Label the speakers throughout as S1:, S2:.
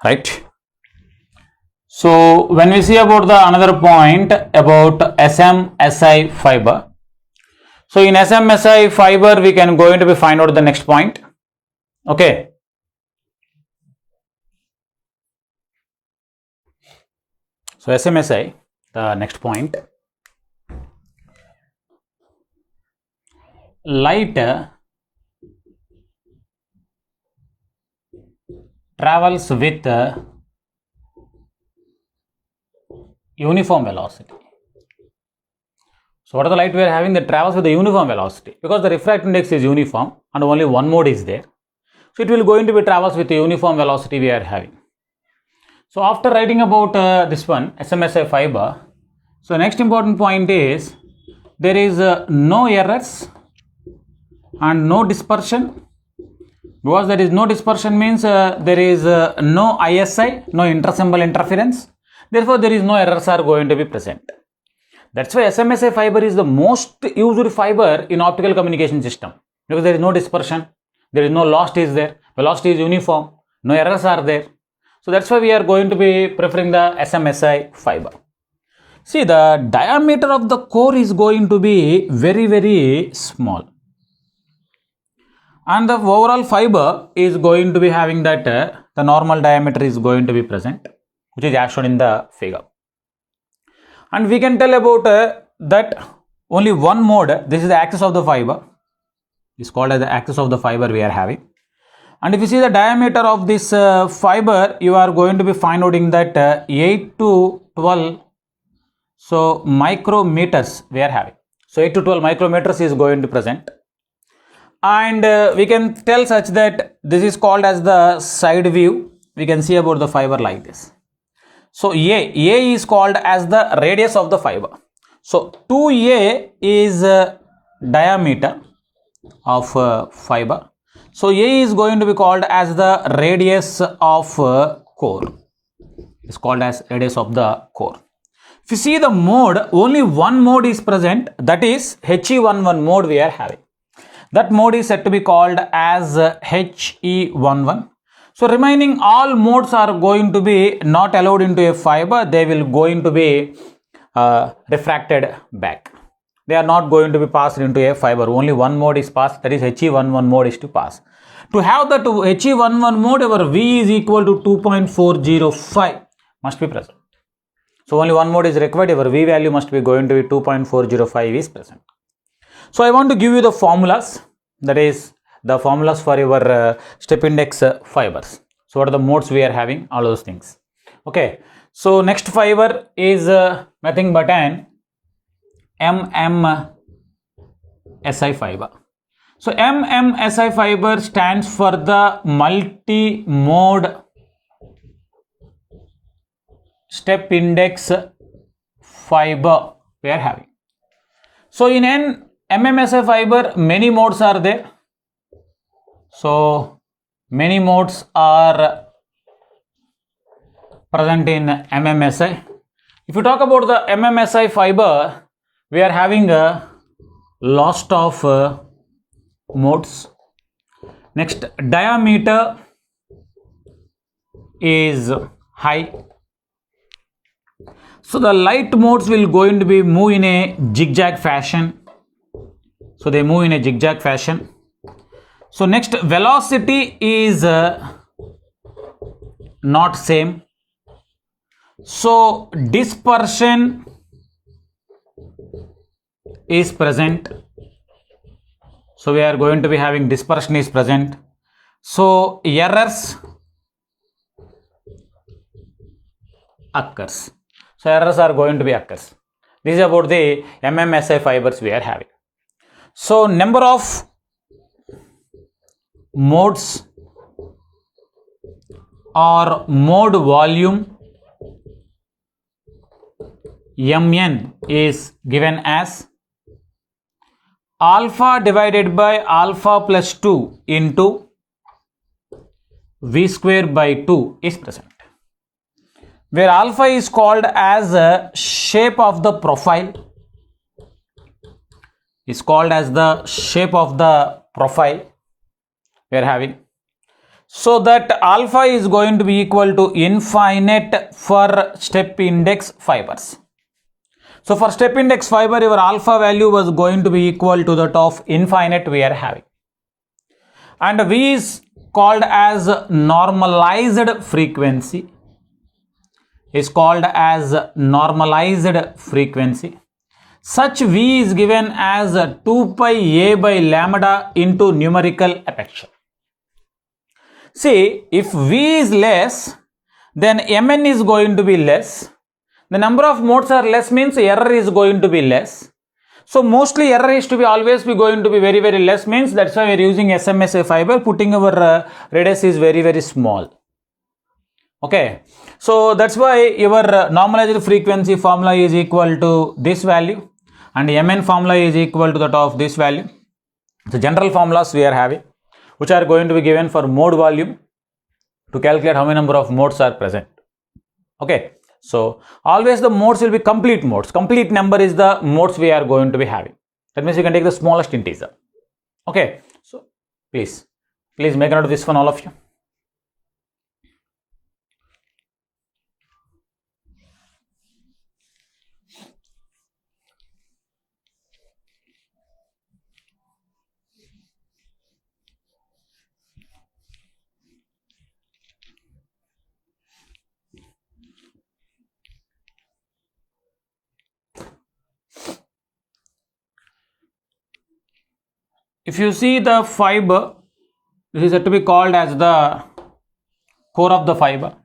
S1: right? So when we see about the another point about SMSI fiber, so in SMSI fiber we can going to be find out the next point. Okay, so SMSI, the next point, light travels with uniform velocity. So what are the light we are having that travels with the uniform velocity? Because the refractive index is uniform and only one mode is there. So it will going to be travels with the uniform velocity we are having. So after writing about this one, SMSI fiber, so next important point is there is no errors and no dispersion. Because there is no dispersion means there is no ISI, no intersymbol interference. Therefore, there is no errors are going to be present. That's why SMSI fiber is the most used fiber in optical communication system, because there is no dispersion, there is no loss is there, velocity is uniform, no errors are there. So that's why we are going to be preferring the SMSI fiber. See, the diameter of the core is going to be very, very small. And the overall fiber is going to be having that the normal diameter is going to be present, which is as shown in the figure. And we can tell about that only one mode, this is the axis of the fiber, is called as the axis of the fiber we are having. And if you see the diameter of this fiber, you are going to be find out in that 8 to 12 so micrometers we are having. So 8 to 12 micrometers is going to present. And we can tell such that this is called as the side view. We can see about the fiber like this. So A is called as the radius of the fiber. So 2A is diameter of fiber. So A is going to be called as the radius of core. It's called as radius of the core. If you see the mode, only one mode is present, that is HE11 mode we are having. That mode is said to be called as HE11. So remaining all modes are going to be not allowed into a fiber, they will going to be refracted back. They are not going to be passed into a fiber, only one mode is passed, that is HE11 mode is to pass. To have that HE11 mode, our V is equal to 2.405 must be present. So only one mode is required, our V value must be going to be 2.405 is present. So I want to give you the formulas, that is the formulas for your step index fibers. So what are the modes we are having, all those things. Okay, so next fiber is nothing but an MMSI fiber. So MMSI fiber stands for the multi-mode step index fiber we are having. So in an MMSI fiber, many modes are there. So many modes are present in MMSI. If you talk about the MMSI fiber, we are having a lot of modes. Next, diameter is high. So the light modes will going to be move in a zigzag fashion. So they move in a zigzag fashion. So next, velocity is not same. So dispersion is present. So we are going to be having dispersion is present. So errors occurs. So errors are going to be occurs. This is about the MMSI fibers we are having. So number of modes or mode volume Mn is given as alpha divided by alpha plus 2 into V square by 2 is present, where alpha is called as a shape of the profile, is called as the shape of the profile we are having. So that alpha is going to be equal to infinite for step index fibers. So for step index fiber, your alpha value was going to be equal to that of infinite we are having. And V is called as normalized frequency. Is called as normalized frequency. Such V is given as 2 pi a by lambda into numerical aperture. See, if V is less, then Mn is going to be less. The number of modes are less means error is going to be less. So mostly error is to be always be going to be very, very less means that's why we are using SMSA fiber, putting our radius is very, very small. Okay, so that's why your normalized frequency formula is equal to this value and Mn formula is equal to that of this value. The general formulas we are having, which are going to be given for mode volume to calculate how many number of modes are present. Okay, so always the modes will be complete modes. Complete number is the modes we are going to be having. That means you can take the smallest integer. Okay, so please make a note of this one, all of you. If you see the fiber, this is said to be called as the core of the fiber.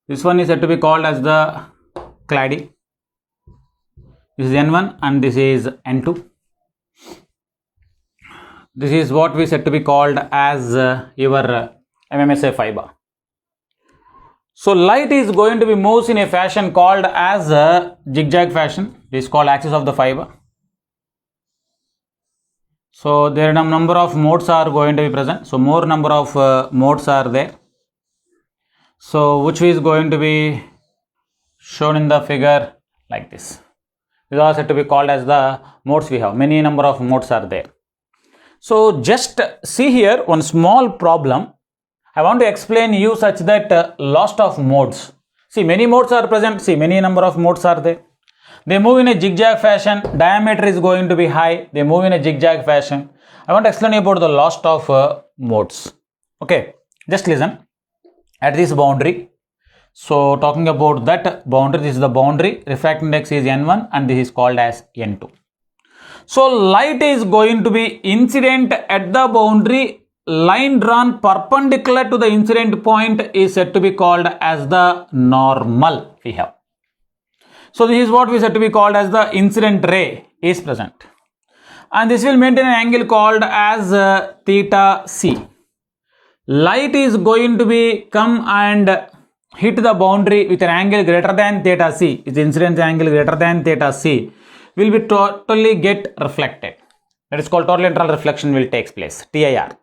S1: This one is said to be called as the clady. This is N1 and this is N2. This is what we said to be called as your MMSA fiber. So light is going to be moves in a fashion called as a zigzag fashion. This is called axis of the fiber. So there are number of modes are going to be present. So more number of modes are there. So which is going to be shown in the figure like this. These are said to be called as the modes we have. Many number of modes are there. So just see here one small problem. I want to explain you such that loss of modes. See, many modes are present. See, many number of modes are there. They move in a zigzag fashion. Diameter is going to be high. They move in a zigzag fashion. I want to explain about the loss of modes. Okay, just listen. At this boundary. So talking about that boundary, this is the boundary. Refractive index is N1 and this is called as N2. So light is going to be incident at the boundary. Line drawn perpendicular to the incident point is said to be called as the normal we have. So this is what we said to be called as the incident ray is present. And this will maintain an angle called as theta C. Light is going to be come and hit the boundary with an angle greater than theta C. Its incidence angle greater than theta C will be totally get reflected. That is called total internal reflection will take place, TIR.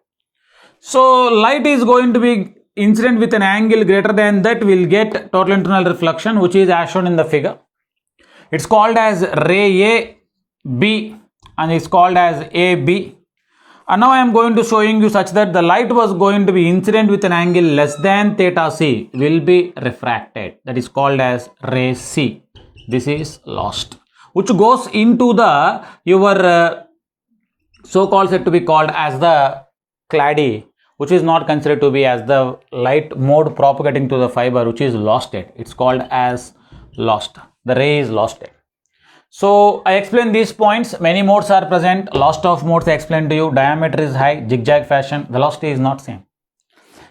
S1: So light is going to be incident with an angle greater than that will get total internal reflection, which is as shown in the figure. It's called as ray A, B and it's called as AB. And now I am going to showing you such that the light was going to be incident with an angle less than theta C will be refracted. That is called as ray C. This is lost, which goes into the your so-called said to be called as the clady, which is not considered to be as the light mode propagating to the fiber, which is lost it. It's called as lost. The ray is lost it. So I explained these points. Many modes are present. Loss of modes I explained to you. Diameter is high, zigzag fashion. Velocity is not same.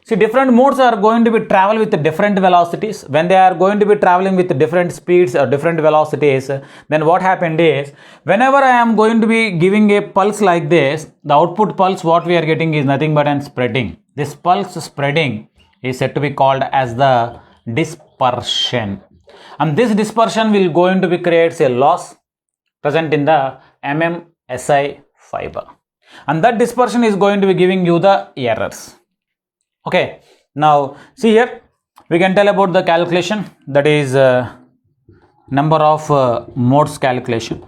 S1: See, different modes are going to be travel with different velocities. When they are going to be traveling with different speeds or different velocities, then what happened is, whenever I am going to be giving a pulse like this, the output pulse what we are getting is nothing but an spreading. This pulse spreading is said to be called as the dispersion. And this dispersion will going to be creates a loss present in the MMSI fiber. And that dispersion is going to be giving you the errors. Okay, now see here, we can tell about the calculation, that is number of modes calculation.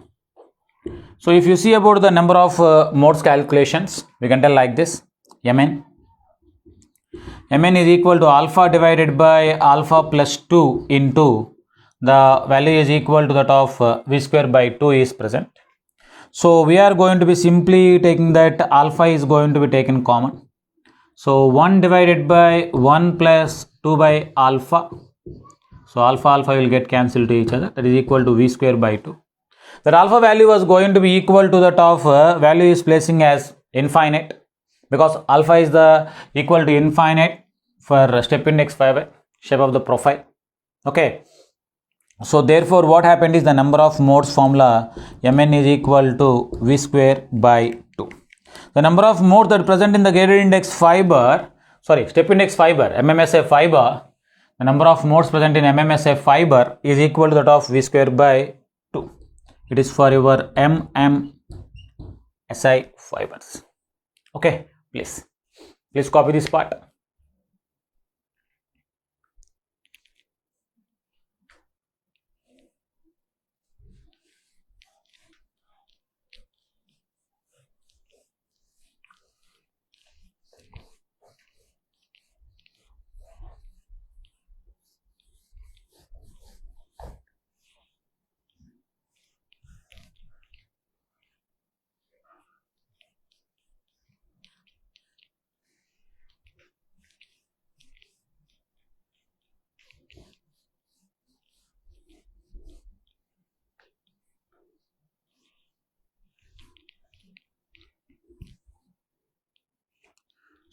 S1: So if you see about the number of modes calculations, we can tell like this: Mn Mn is equal to alpha divided by alpha plus 2 into the value is equal to that of v square by 2 is present. So we are going to be simply taking that alpha is going to be taken common. So 1 divided by 1 plus 2 by alpha. So alpha will get cancelled to each other. That is equal to v square by 2. That alpha value was going to be equal to that of value is placing as infinite, because alpha is the equal to infinite for step index fiber, shape of the profile. Okay. So therefore what happened is the number of modes formula Mn is equal to v square by 2. The number of modes that present in the graded index fiber, step index fiber, MMSA fiber, the number of modes present in MMSA fiber is equal to that of v square by 2. It is for your MMSI fibers. Okay, please copy this part.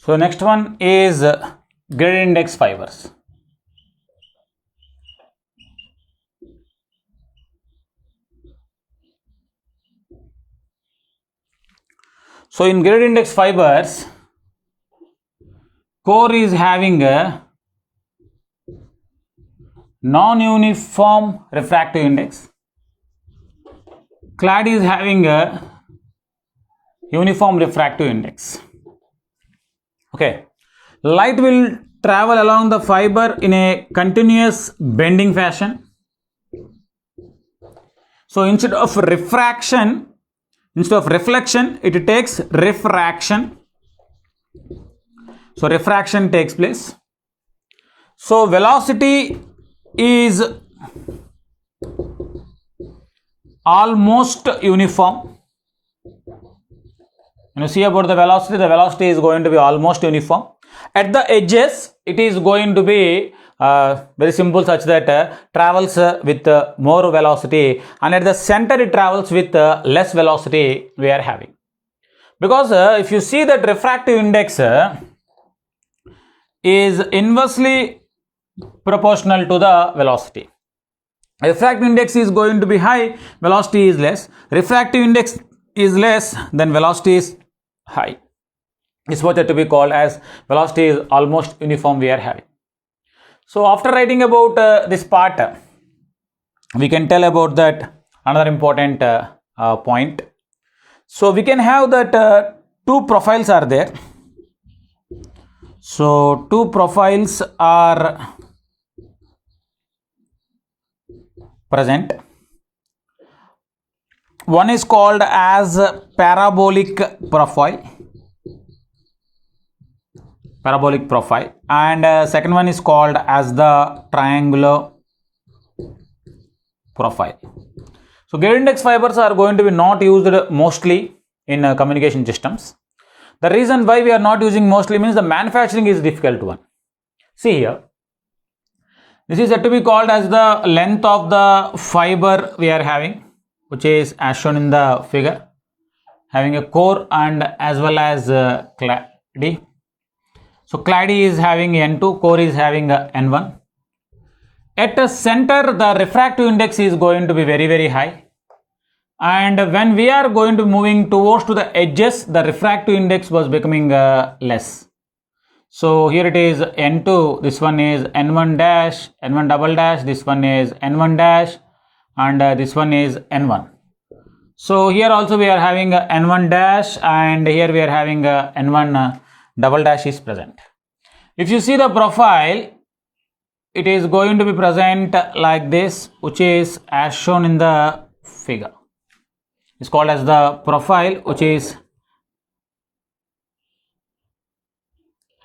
S1: So next one is graded index fibers. So in graded index fibers, core is having a non-uniform refractive index. Clad is having a uniform refractive index. Okay, light will travel along the fiber in a continuous bending fashion. So instead of reflection, it takes refraction. So refraction takes place. So velocity is almost uniform. When you see about the velocity is going to be almost uniform. At the edges, it is going to be very simple, such that travels with more velocity, and at the center it travels with less velocity we are having. Because if you see that refractive index is inversely proportional to the velocity. Refractive index is going to be high, velocity is less. Refractive index is less, then velocity is high. This is what to be called as velocity is almost uniform we are having. So after writing about this part, we can tell about that another important point. So we can have that two profiles are there. So two profiles are present. One is called as parabolic profile, and second one is called as the triangular profile. So graded index fibers are going to be not used mostly in communication systems. The reason why we are not using mostly means the manufacturing is difficult one. See here, this is said to be called as the length of the fiber we are having, which is as shown in the figure, having a core and as well as clady. So clady is having N2, core is having N1. At the center, the refractive index is going to be very, very high. And when we are going to moving towards to the edges, the refractive index was becoming less. So here it is N2, this one is N1 dash, N1 double dash, this one is N1 dash, and this one is N1. So here also we are having N1 dash, and here we are having N1 double dash is present. If you see the profile, it is going to be present like this, which is as shown in the figure. It's called as the profile, which is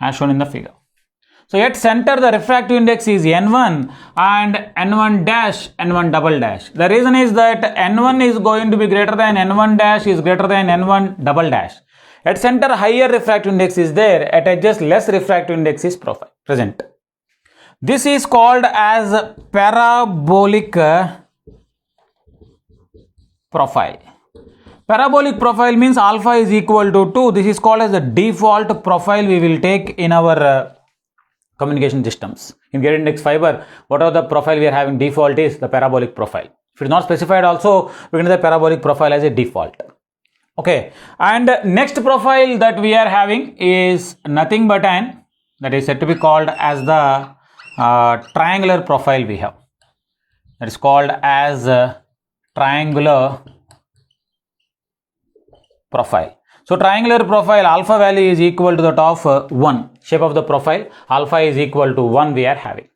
S1: as shown in the figure. So at center the refractive index is N1 and N1 dash, N1 double dash. The reason is that N1 is going to be greater than N1 dash is greater than N1 double dash. At center higher refractive index is there, at edges less refractive index is present. This is called as parabolic profile. Parabolic profile means alpha is equal to 2. This is called as the default profile we will take in our communication systems. In gradient index fiber, whatever the profile we are having default is the parabolic profile. If it is not specified also, we can use the parabolic profile as a default. Okay, and next profile that we are having is nothing but that is said to be called as the triangular profile we have. That is called as triangular profile. So triangular profile alpha value is equal to that of 1. Shape of the profile alpha is equal to 1 we are having.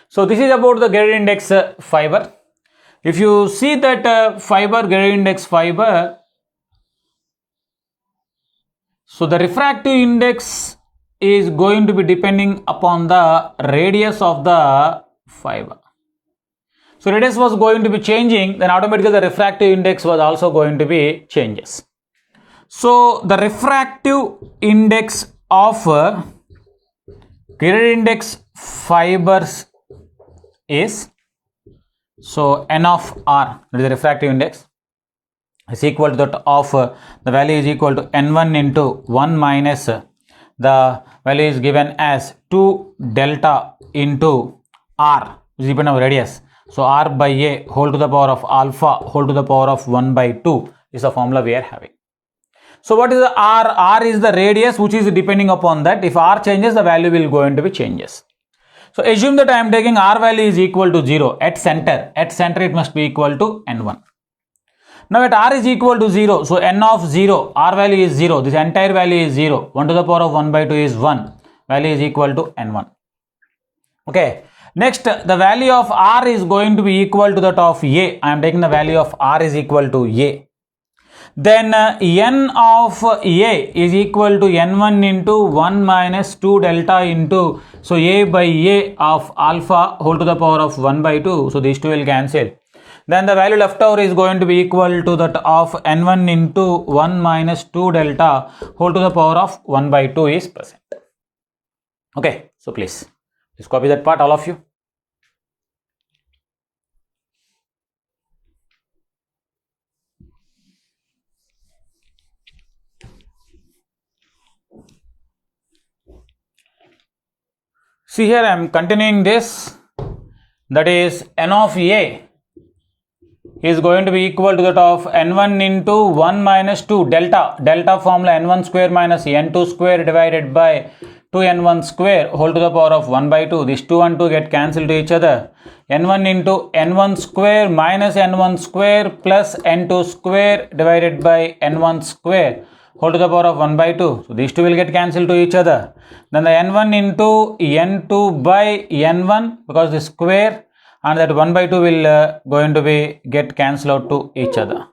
S1: So this is about the gradient index fiber. If you see that fiber, gradient index fiber, so the refractive index is going to be depending upon the radius of the fiber. So radius was going to be changing, then automatically the refractive index was also going to be changes. So the refractive index of gradient index fibers is, so n of r, that is the refractive index, is equal to that of the value is equal to n1 into 1 minus the value is given as 2 delta into r, which is dependent on radius. So r by a whole to the power of alpha whole to the power of 1 by 2 is the formula we are having. So what is the r? R is the radius which is depending upon that. If r changes, the value will going to be changes. So assume that I am taking r value is equal to 0 at center. At center it must be equal to n1. Now at r is equal to 0, so n of 0, r value is 0, this entire value is 0, 1 to the power of 1 by 2 is 1, value is equal to n1. Okay, next the value of r is going to be equal to that of a, I am taking the value of r is equal to a. Then n of a is equal to n1 into 1 minus 2 delta into, so a by a of alpha whole to the power of 1 by 2, so these two will cancel. Then the value left over is going to be equal to that of n1 into 1 minus 2 delta whole to the power of 1 by 2 is present. Okay, so please copy that part, all of you. See here I am continuing this, that is n of a is going to be equal to that of n1 into 1 minus 2 delta formula n1 square minus n2 square divided by 2n1 square whole to the power of 1 by 2. These 2 and 2 get cancelled to each other. n1 into n1 square minus n1 square plus n2 square divided by n1 square whole to the power of 1 by 2. So these 2 will get cancelled to each other. Then the n1 into n2 by n1, because the square and that 1 by 2 will going to be get cancelled out to each other.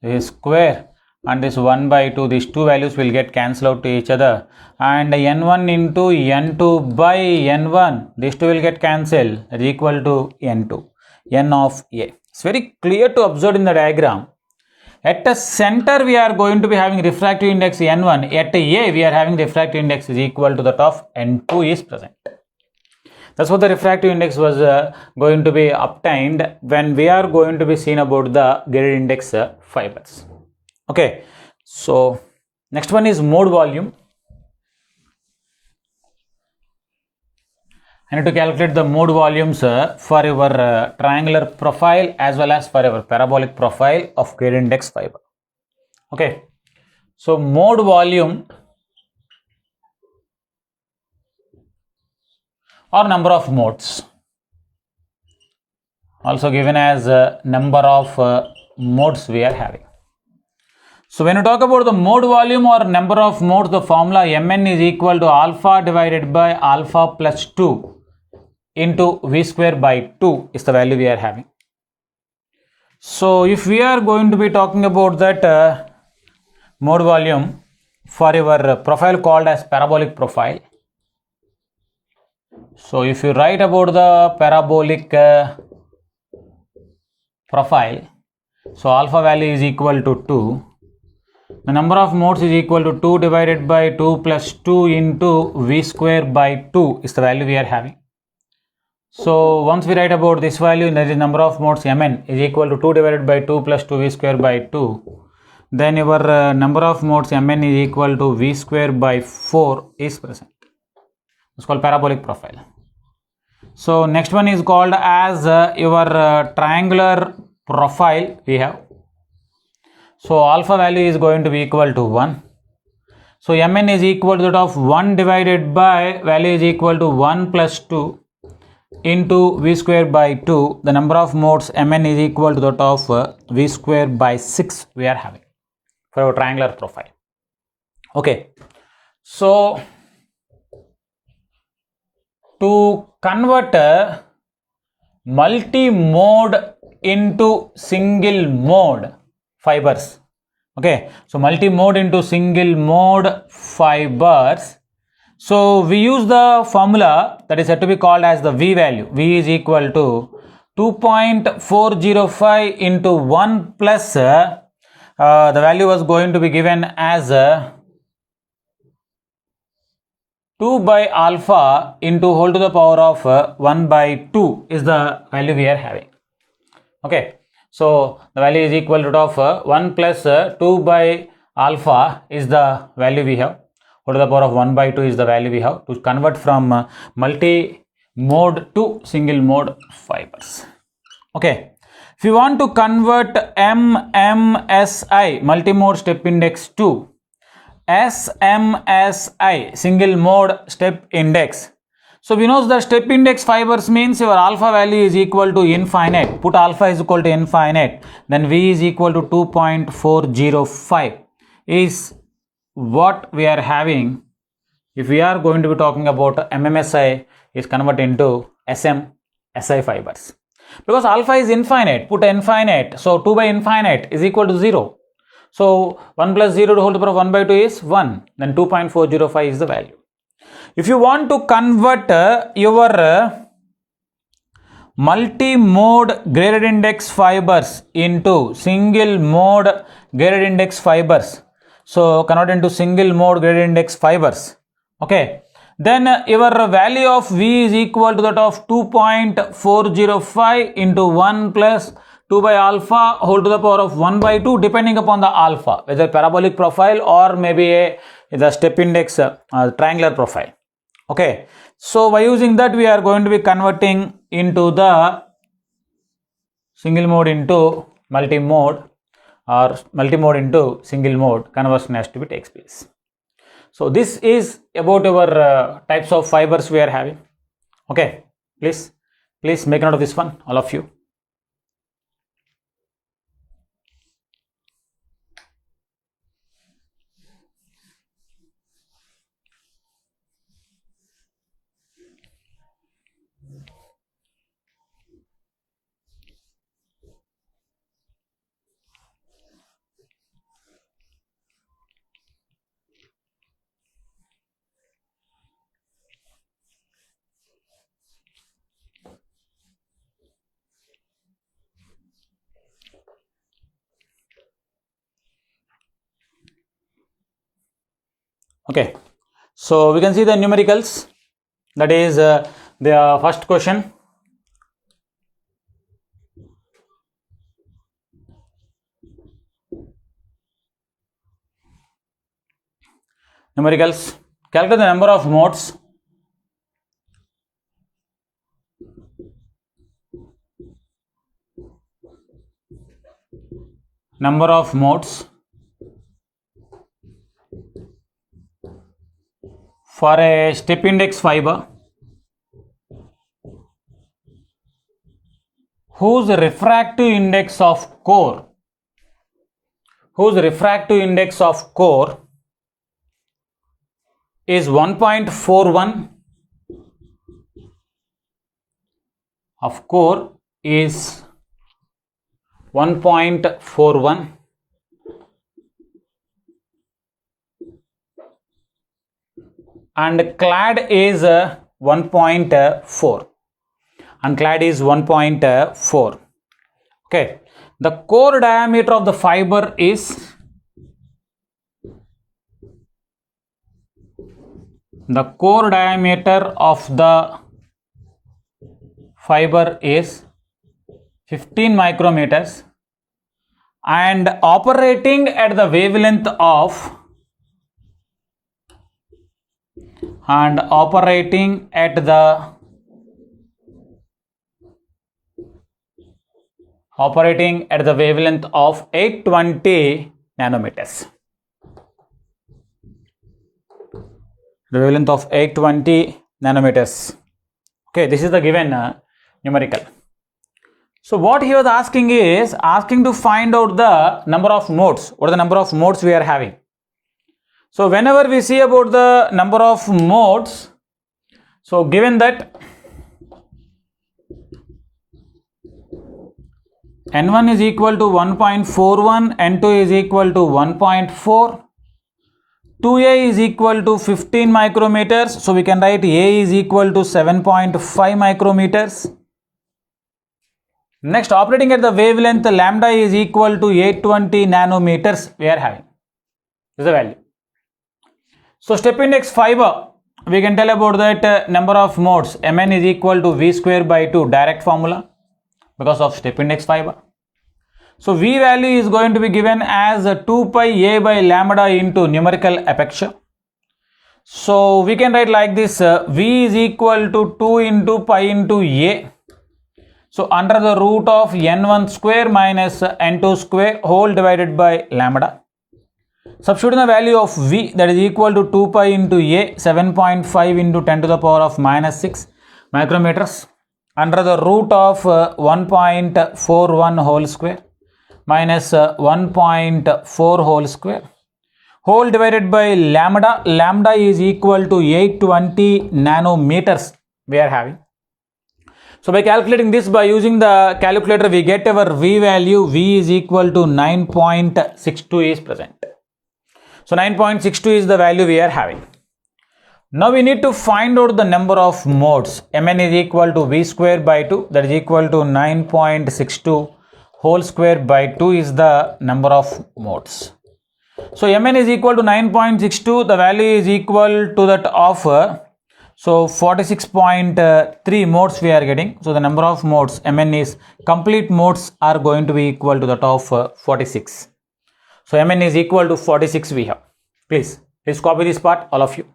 S1: This square and this 1 by 2, these two values will get cancelled out to each other, and n1 into n2 by n1, these two will get cancelled, that is equal to n2, n of a. It's very clear to observe in the diagram. At the center we are going to be having refractive index n1, at a we are having refractive index is equal to that of n2 is present. That's what the refractive index was going to be obtained when we are going to be seen about the gradient index fibers. Okay, so next one is mode volume. I need to calculate the mode volumes for your triangular profile as well as for your parabolic profile of gradient index fiber. Okay, so mode volume or number of modes, also given as number of modes we are having. So when you talk about the mode volume or number of modes, the formula Mn is equal to alpha divided by alpha plus 2 into v square by 2 is the value we are having. So if we are going to be talking about that mode volume for your profile called as parabolic profile, So if you write about the parabolic profile, so alpha value is equal to 2. The number of modes is equal to 2 divided by 2 plus 2 into v square by 2 is the value we are having. So once we write about this value, there is number of modes mn is equal to 2 divided by 2 plus 2 v square by 2. Then your number of modes mn is equal to v square by 4 is present. It's called parabolic profile. So next one is called as your triangular profile we have. So alpha value is going to be equal to 1. So mn is equal to that of 1 divided by value is equal to 1 plus 2 into v square by 2. The number of modes mn is equal to that of v square by 6 we are having for our triangular profile. Okay. So to convert multi-mode into single mode fibers. Okay, so multi-mode into single mode fibers. So we use the formula that is said to be called as the V value. V is equal to 2.405 into 1 plus the value was going to be given as 2 by alpha into whole to the power of 1 by 2 is the value we are having. Okay, so the value is equal to of 1 plus 2 by alpha is the value we have. Whole to the power of 1 by 2 is the value we have to convert from multi-mode to single mode fibers. Okay, if you want to convert MMSI multi-mode step index to SMSI single mode step index. So we know the step index fibers means your alpha value is equal to infinite. Put alpha is equal to infinite. Then V is equal to 2.405 is what we are having. If we are going to be talking about MMSI is converted into SMSI fibers. Because alpha is infinite, put infinite. So 2 by infinite is equal to 0. So 1 plus 0 to whole to the power of 1 by 2 is 1. Then 2.405 is the value. If you want to convert your multi-mode graded index fibers into single mode graded index fibers, so convert into single mode graded index fibers, okay, then your value of V is equal to that of 2.405 into 1 plus 2 by alpha whole to the power of 1 by 2 depending upon the alpha, whether parabolic profile or maybe the step index triangular profile. Okay, so by using that we are going to be converting into the single mode into multi-mode or multi-mode into single mode conversion has to be takes place. So this is about our types of fibers we are having. Okay, please make note of this one, all of you. Okay, so we can see the numericals. That is the first question. Numericals, calculate the number of modes for a step index fiber whose refractive index of core is 1.41 of core is 1.41 and clad is 1.4 and clad is 1.4. Okay, the core diameter of the fiber is 15 micrometers and operating at the wavelength of operating at the wavelength of 820 nanometers. The wavelength of 820 nanometers. Okay, this is the given numerical. So what he was asking is to find out the number of modes. What are the number of modes we are having? So whenever we see about the number of modes, so given that N1 is equal to 1.41, N2 is equal to 1.4, 2A is equal to 15 micrometers, so we can write A is equal to 7.5 micrometers. Next, operating at the wavelength lambda is equal to 820 nanometers we are having. This is the value. So step index fiber, we can tell about that number of modes. Mn is equal to V square by 2, direct formula because of step index fiber. So V value is going to be given as 2 pi A by lambda into numerical aperture. So we can write like this, V is equal to 2 into pi into A. So under the root of N1 square minus N2 square whole divided by lambda. Substituting the value of V, that is equal to 2 pi into A, 7.5 into 10 to the power of minus 6 micrometers under the root of 1.41 whole square minus 1.4 whole square whole divided by lambda. Lambda is equal to 820 nanometers we are having. So by calculating this by using the calculator, we get our V value. V is equal to 9.62 is present. So 9.62 is the value we are having. Now we need to find out the number of modes. Mn is equal to V square by 2, that is equal to 9.62 whole square by 2 is the number of modes. So Mn is equal to 9.62, the value is equal to that of so 46.3 modes we are getting. So the number of modes Mn is complete modes are going to be equal to that of 46. So Mn is equal to 46 we have. Please copy this part, all of you.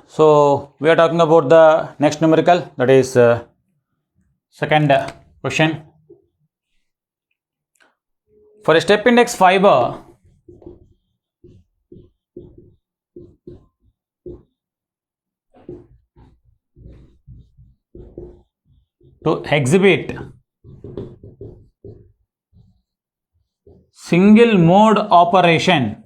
S1: So we are talking about the next numerical, that is second question. For a step index fiber, to exhibit single mode operation.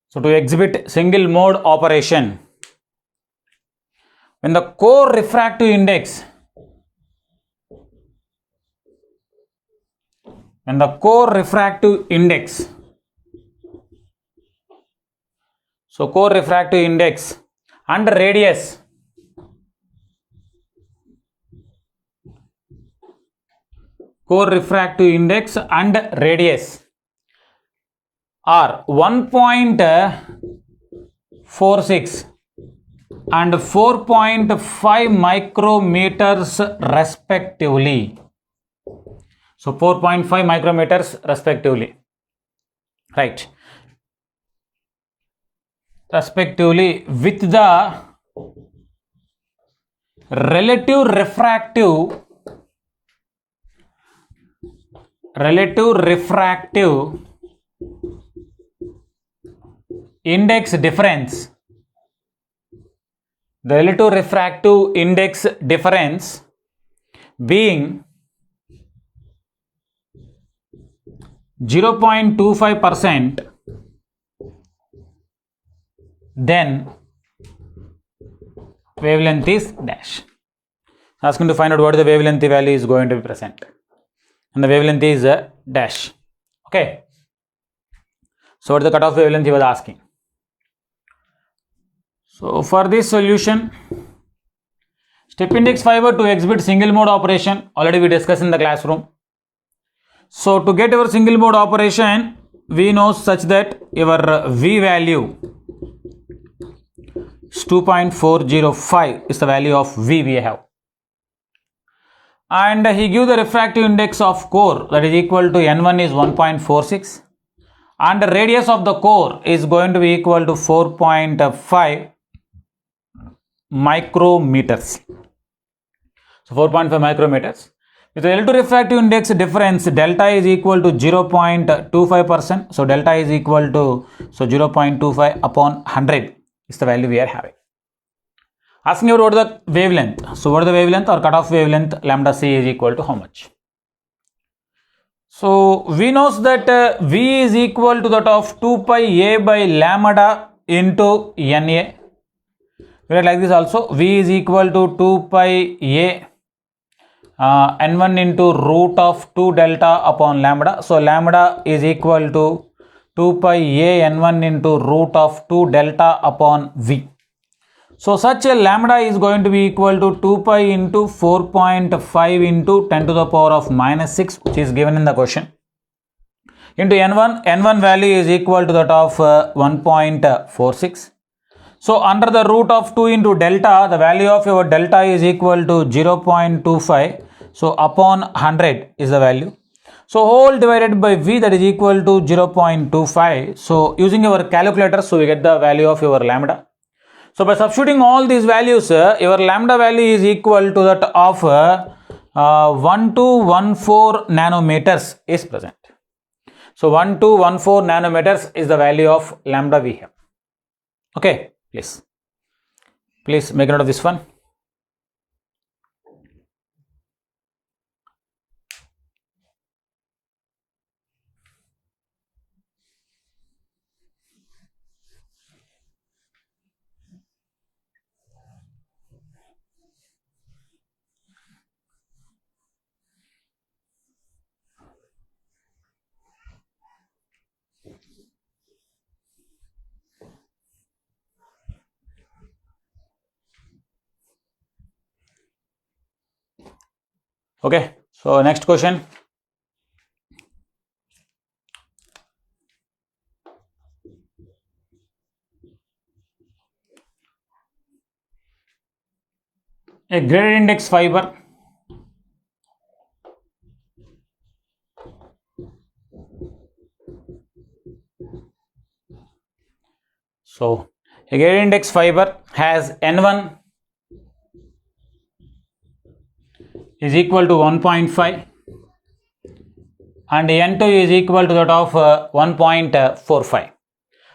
S1: So to exhibit single mode operation, when the core refractive index, so core refractive index and radius are 1.46 and 4.5 micrometers respectively. So 4.5 micrometers respectively, right? Respectively with the relative refractive relative refractive index difference, the relative refractive index difference being 0.25%, then wavelength is dash. Asking to find out what the wavelength value is going to be present, and the wavelength is dash. Okay, so what the cutoff wavelength he was asking. So for this solution, step index fiber to exhibit single mode operation, already we discussed in the classroom. So to get our single mode operation, we know such that your V value is 2.405 is the value of V we have. And he give the refractive index of core, that is equal to N1 is 1.46, and the radius of the core is going to be equal to 4.5 micrometers. So 4.5 micrometers. With the relative refractive index difference, delta is equal to 0.25%. So delta is equal to 0.25 upon 100 is the value we are having. Asking about the wavelength. So what is the wavelength or cutoff wavelength? Lambda c is equal to how much? So we know that V is equal to that of 2 pi a by lambda into Na. We write like this also. V is equal to 2 pi a n1 into root of 2 delta upon lambda. So lambda is equal to 2 pi a n1 into root of 2 delta upon V. So such a lambda is going to be equal to 2 pi into 4.5 into 10 to the power of minus 6, which is given in the question, into n1. N1 value is equal to that of 1.46. So under the root of 2 into delta, the value of your delta is equal to 0.25. So upon 100 is the value. So whole divided by V, that is equal to 0.25. So using our calculator, so we get the value of your lambda. So by substituting all these values, your lambda value is equal to that of 1214 nanometers is present. So 1214 nanometers is the value of lambda we have. Okay, please make note of this one. Okay, so next question. A graded index fiber so a graded index fiber has N1 is equal to 1.5 and N2 is equal to that of 1.45.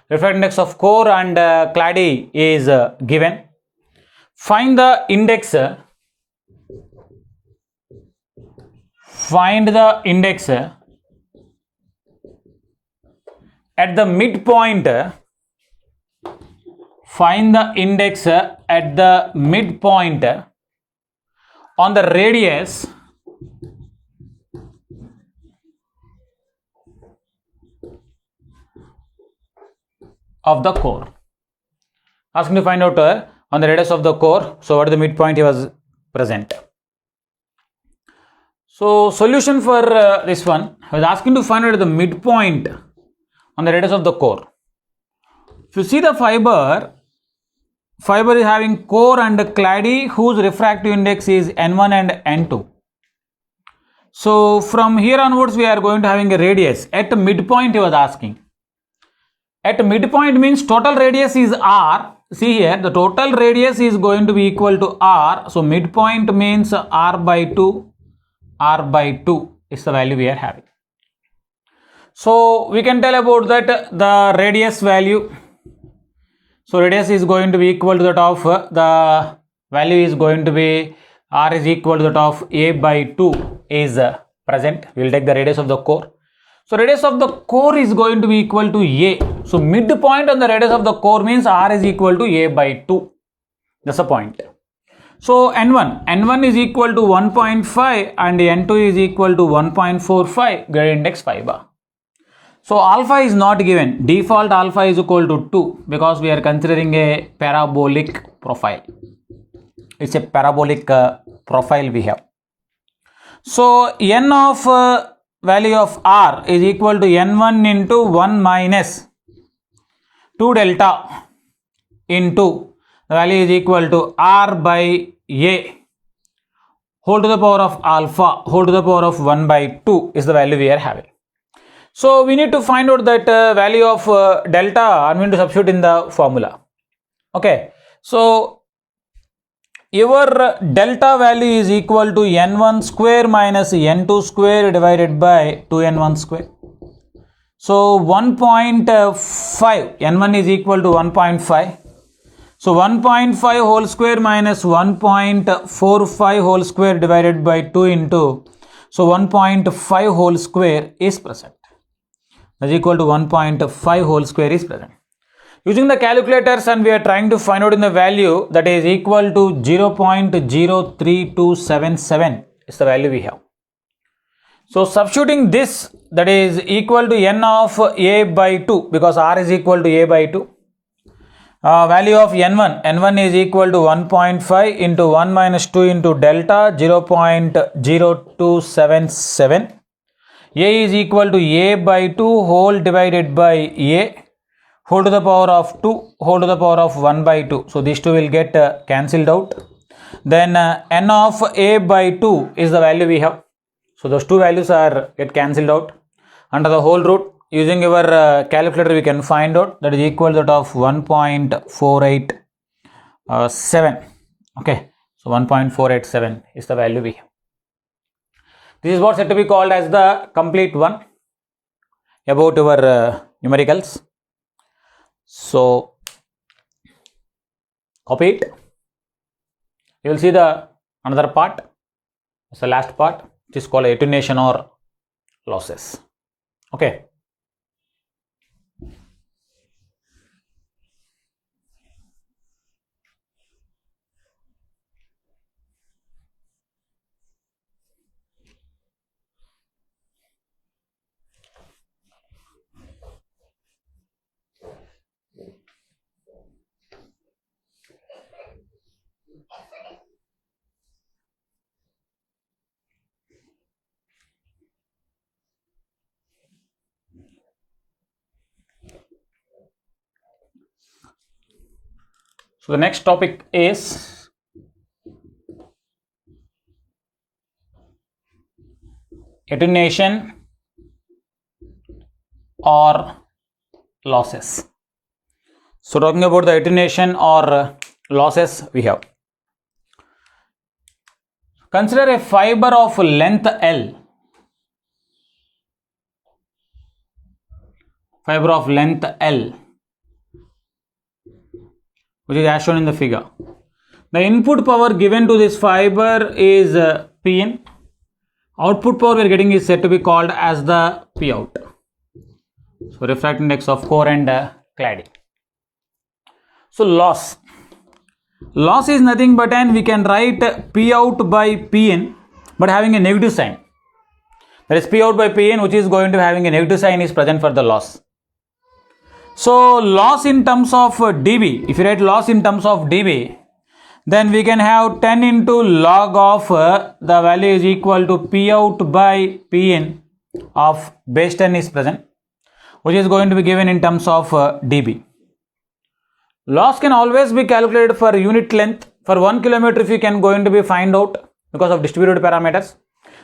S1: Refractive index of core and clady is given. Find the index at the midpoint. Find the index at the midpoint on the radius of the core. Asking to find out on the radius of the core. So what is the midpoint he was present? So solution for this one, I was asking to find out the midpoint on the radius of the core. If you see the fiber is having core and clady whose refractive index is N1 and N2. So from here onwards we are going to having a radius at midpoint he was asking. At midpoint means total radius is R. See here, the total radius is going to be equal to R. So midpoint means R by 2 is the value we are having. So we can tell about that the radius value. So radius is going to be equal to that of the value is going to be r is equal to that of a by 2 is present. We will take the radius of the core. So radius of the core is going to be equal to a. So midpoint on the radius of the core means r is equal to a by 2. That's the point. So n1 is equal to 1.5 and n2 is equal to 1.45, gradient index 5 bar. So alpha is not given. Default alpha is equal to 2 because we are considering a parabolic profile. It's a parabolic profile we have. So n of value of r is equal to n1 into 1 minus 2 delta into the value is equal to r by a whole to the power of alpha whole to the power of 1 by 2 is the value we are having. So we need to find out that value of delta. I'm going to substitute in the formula. Okay, so your delta value is equal to n1 square minus n2 square divided by 2n1 square. So 1.5, n1 is equal to 1.5. So 1.5 whole square minus 1.45 whole square divided by 2 into, so 1.5 whole square is present. That is equal to 1.5 whole square is present. Using the calculators, and we are trying to find out in the value that is equal to 0.03277 is the value we have. So substituting this, that is equal to n of a by 2 because r is equal to a by 2. Value of n1 is equal to 1.5 into 1 minus 2 into delta 0.0277. A is equal to a by 2 whole divided by a whole to the power of 2 whole to the power of 1 by 2. So these two will get cancelled out. Then n of a by 2 is the value we have. So those two values are get cancelled out. Under the whole root, using your calculator, we can find out that is equal to that of 1.487. Okay, so 1.487 is the value we have. This is what said to be called as the complete one about your numericals. So copy it. You will see the another part. It's the last part, which is called attenuation or losses. Okay. So the next topic is attenuation or losses. So talking about the attenuation or losses we have. Consider a fiber of length L. Fiber of length L, which is as shown in the figure. The input power given to this fiber is Pin. Output power we are getting is said to be called as the Pout. So refractive index of core and cladding. So loss. Loss is nothing but, and we can write Pout by Pin but having a negative sign. That is Pout by Pin, which is going to having a negative sign, is present for the loss. So loss in terms of dB, if you write loss in terms of dB, then we can have 10 into log of the value is equal to Pout by Pin of base 10 is present, which is going to be given in terms of dB. Loss can always be calculated for unit length. For 1 kilometer, if you can going to be find out because of distributed parameters.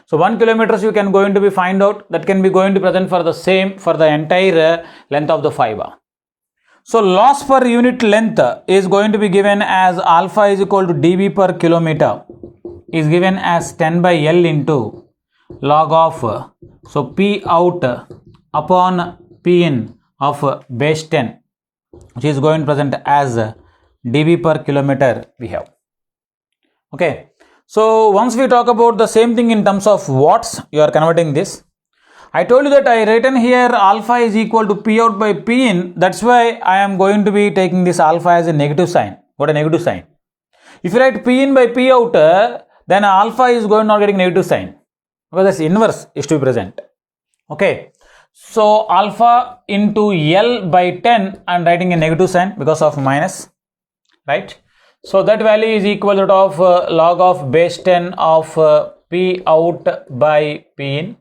S1: So 1 kilometers you can going to be find out, that can be going to present for the same for the entire length of the fiber. So loss per unit length is going to be given as alpha is equal to dB per kilometer is given as 10 by L into log of, so P out upon Pn of base 10, which is going to present as dB per kilometer we have. Okay, so once we talk about the same thing in terms of watts, you are converting this. I told you that I written here alpha is equal to P out by P in. That's why I am going to be taking this alpha as a negative sign. What a negative sign. If you write P in by P out, then alpha is going not getting negative sign, because that's inverse is to be present. Okay. So alpha into L by 10, I am writing a negative sign because of minus, right? So that value is equal to of log of base 10 of P out by P in.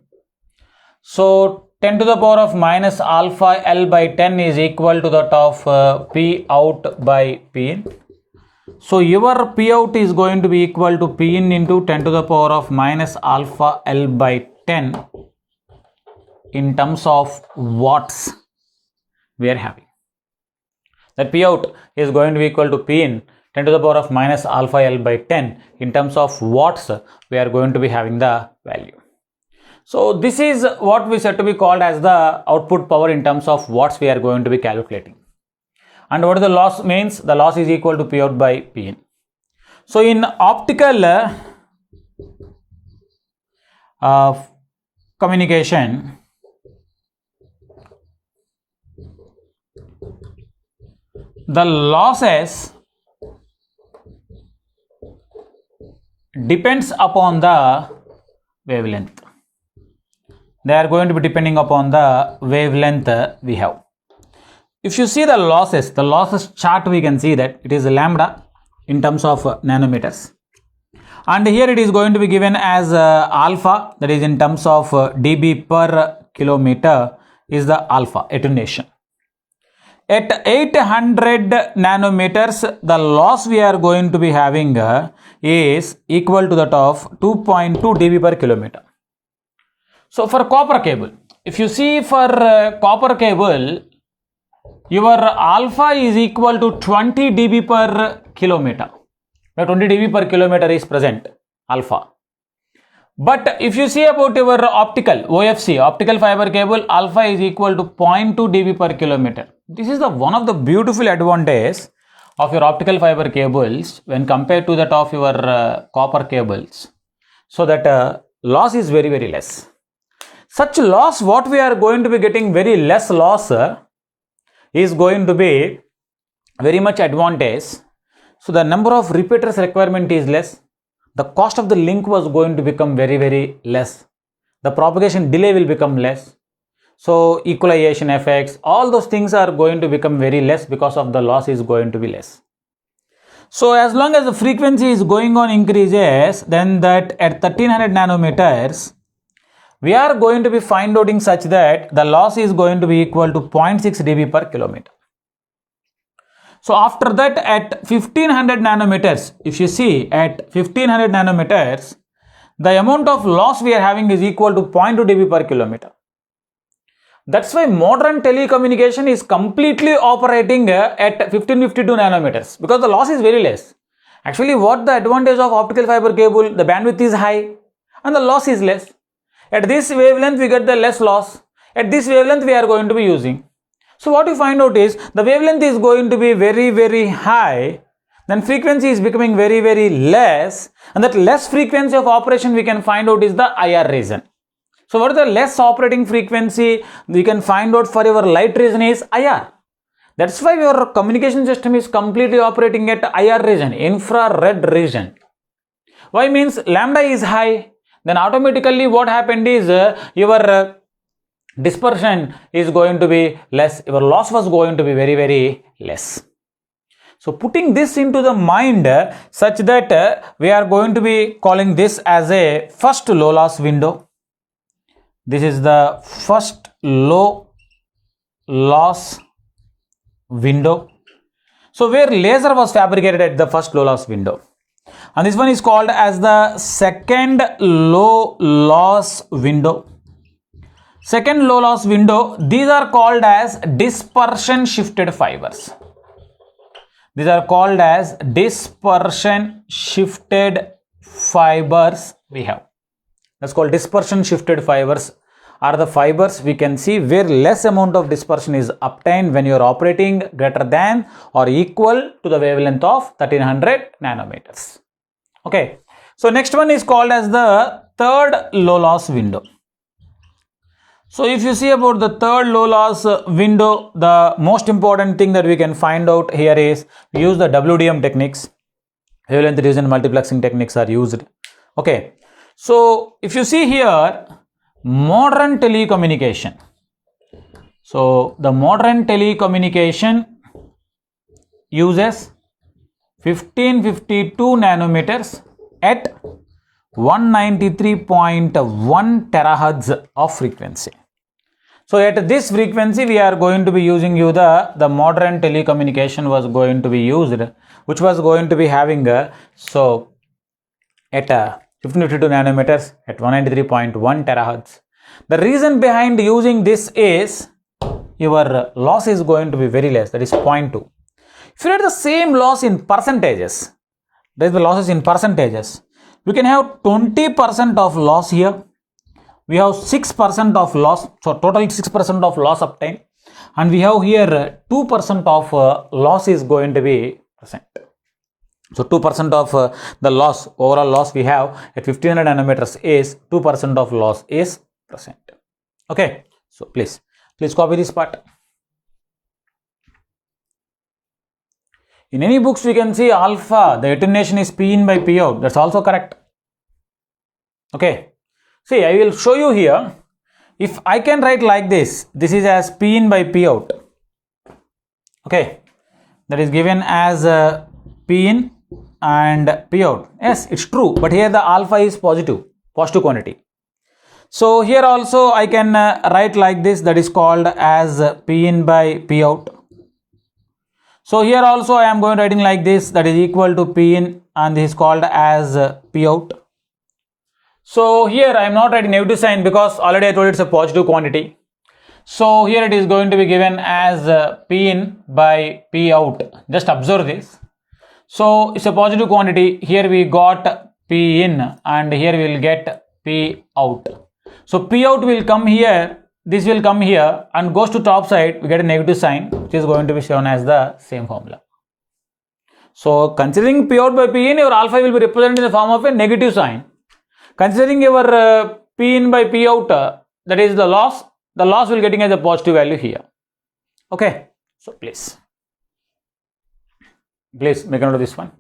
S1: So 10 to the power of minus alpha L by 10 is equal to that of P out by P in. So your P out is going to be equal to P in into 10 to the power of minus alpha L by 10 in terms of watts we are having. That P out is going to be equal to P in 10 to the power of minus alpha L by 10 in terms of watts we are going to be having the value. So this is what we said to be called as the output power in terms of watts we are going to be calculating. And what is the loss means? The loss is equal to P out by P in. So in optical communication, the losses depends upon the wavelength. They are going to be depending upon the wavelength we have. If you see the losses chart, we can see that it is lambda in terms of nanometers. And here it is going to be given as alpha, that is in terms of dB per kilometer is the alpha attenuation. At 800 nanometers, the loss we are going to be having is equal to that of 2.2 dB per kilometer. So for copper cable, if you see for copper cable, your alpha is equal to 20 dB per kilometer. Where 20 dB per kilometer is present, alpha. But if you see about your optical, OFC, optical fiber cable, alpha is equal to 0.2 dB per kilometer. This is the one of the beautiful advantages of your optical fiber cables when compared to that of your copper cables. So that loss is very, very less. Such loss, what we are going to be getting very less loss is going to be very much advantage. So the number of repeaters requirement is less. The cost of the link was going to become very, very less. The propagation delay will become less. So equalization effects, all those things are going to become very less because of the loss is going to be less. So as long as the frequency is going on increases, then that at 1300 nanometers, we are going to be find outing such that the loss is going to be equal to 0.6 dB per kilometer. So after that at 1500 nanometers, if you see at 1500 nanometers, the amount of loss we are having is equal to 0.2 dB per kilometer. That's why modern telecommunication is completely operating at 1552 nanometers because the loss is very less. Actually, what the advantage of optical fiber cable, the bandwidth is high and the loss is less. At this wavelength, we get the less loss. At this wavelength, we are going to be using. So what you find out is the wavelength is going to be very, very high. Then frequency is becoming very, very less. And that less frequency of operation we can find out is the IR region. So what is the less operating frequency we can find out for your light region is IR. That's why your communication system is completely operating at IR region, infrared region. Why means lambda is high. Then automatically what happened is your dispersion is going to be less, your loss was going to be very, very less. So putting this into the mind such that we are going to be calling this as a first low loss window. This is the first low loss window. So where laser was fabricated at the first low loss window. And this one is called as the second low loss window. Second low loss window, these are called as dispersion shifted fibers. These are called as dispersion shifted fibers we have. That's called dispersion shifted fibers are the fibers we can see where less amount of dispersion is obtained when you are operating greater than or equal to the wavelength of 1300 nanometers. Okay, so next one is called as the third low loss window. So if you see about the third low loss window, the most important thing that we can find out here is we use the WDM techniques. Wavelength reduction multiplexing techniques are used. Okay, so if you see here, modern telecommunication. So the modern telecommunication uses 1552 nanometers at 193.1 terahertz of frequency. So at this frequency we are going to be using the modern telecommunication was going to be used, which was going to be having at 1552 nanometers at 193.1 terahertz. The reason behind using this is your loss is going to be very less, that is 0.2. If you had the same loss in percentages, there is the losses in percentages. We can have 20% of loss here. We have 6% of loss, so total 6% of loss obtained, and we have here 2% of loss is going to be present. So 2% of the loss, overall loss we have at 1500 nanometers is 2% of loss is present. Okay, so please copy this part. In any books we can see alpha, the attenuation is P in by P out. That's also correct. Okay. See, I will show you here. If I can write like this, this is as P in by P out. Okay. That is given as P in and P out. Yes, it's true. But here the alpha is positive quantity. So here also I can write like this, that is called as P in by P out. So here also I am going writing like this, that is equal to P in, and this is called as P out. So here I am not writing negative sign because already I told it's a positive quantity. So here it is going to be given as P in by P out. Just observe this. So it's a positive quantity. Here we got P in and here we will get P out. So P out will come here. This will come here and goes to top side, we get a negative sign, which is going to be shown as the same formula. So considering P out by P in, your alpha will be represented in the form of a negative sign. Considering your P in by P out, that is the loss will getting as a positive value here. Okay, so please make a note of this one.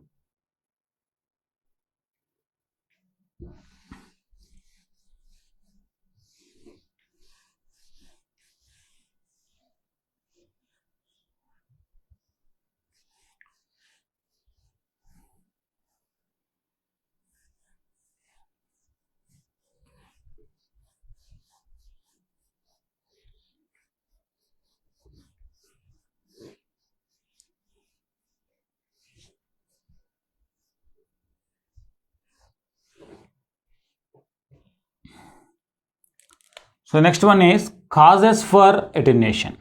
S1: So next one is causes for attenuation.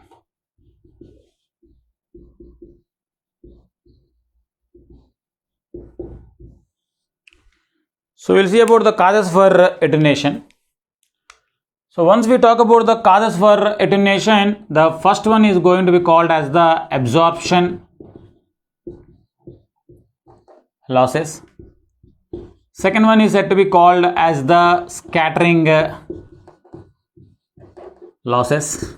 S1: So we'll see about the causes for attenuation. So once we talk about the causes for attenuation, the first one is going to be called as the absorption losses. Second one is said to be called as the scattering losses.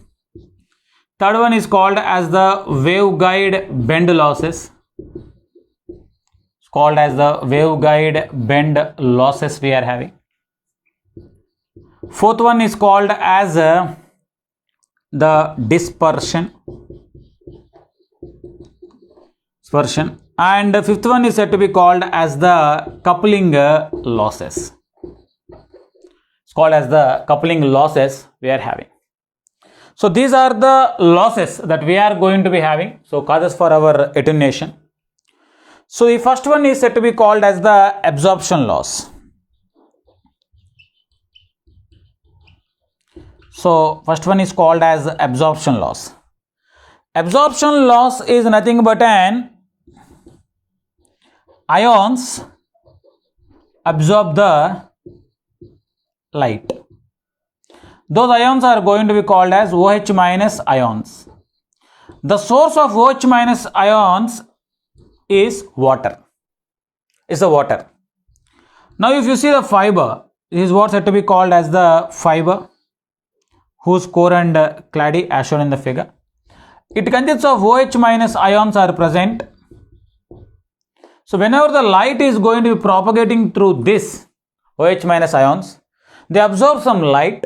S1: Third one is called as the waveguide bend losses. It's called as the waveguide bend losses we are having. Fourth one is called as the dispersion. And the fifth one is said to be called as the coupling losses. It's called as the coupling losses we are having. So these are the losses that we are going to be having. So causes for our attenuation. So the first one is said to be called as the absorption loss. So first one is called as absorption loss. Absorption loss is nothing but an ions absorb the light. those ions are going to be called as OH minus ions. The source of OH minus ions is water. Is the water. Now if you see the fiber, this is what's said to be called as the fiber, whose core and clady as shown in the figure. It consists of OH minus ions are present. So whenever the light is going to be propagating through this OH minus ions, they absorb some light,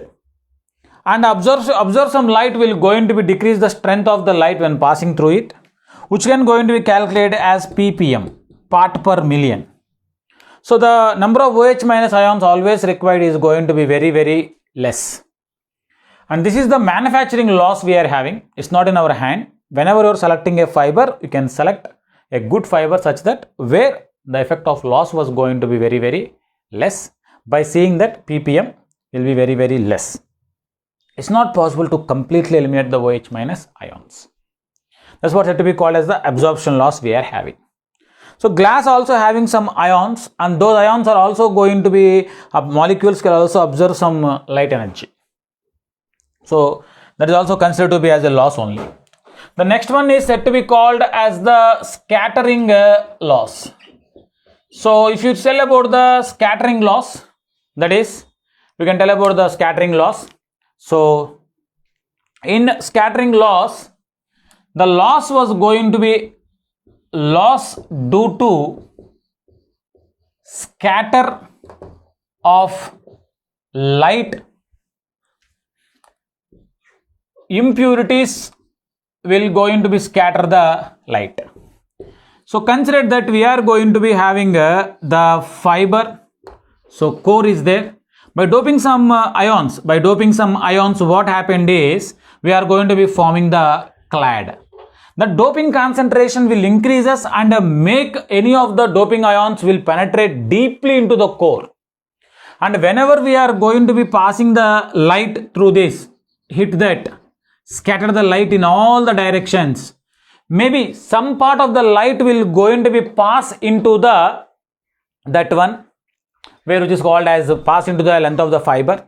S1: and absorb some light will going to be decrease the strength of the light when passing through it, which can going to be calculated as ppm, part per million. So the number of OH minus ions always required is going to be very less. And this is the manufacturing loss we are having. It's not in our hand. Whenever you are selecting a fiber, you can select a good fiber such that where the effect of loss was going to be very less. By seeing that ppm will be very less. It's not possible to completely eliminate the OH minus ions. That's what said to be called as the absorption loss we are having. So glass also having some ions, and those ions are also going to be molecules can also absorb some light energy. So that is also considered to be as a loss only. The next one is said to be called as the scattering loss. So if you tell about the scattering loss, that is, we can tell about the scattering loss. So in scattering loss, the loss was going to be loss due to scatter of light. Impurities will going to be scatter the light. So consider that we are going to be having the fiber. So core is there. By doping some ions, what happened is we are going to be forming the clad. The doping concentration will increases and make any of the doping ions will penetrate deeply into the core. And whenever we are going to be passing the light through this, hit that, scatter the light in all the directions. Maybe some part of the light will going to be pass into the that one, where which is called as pass into the length of the fiber,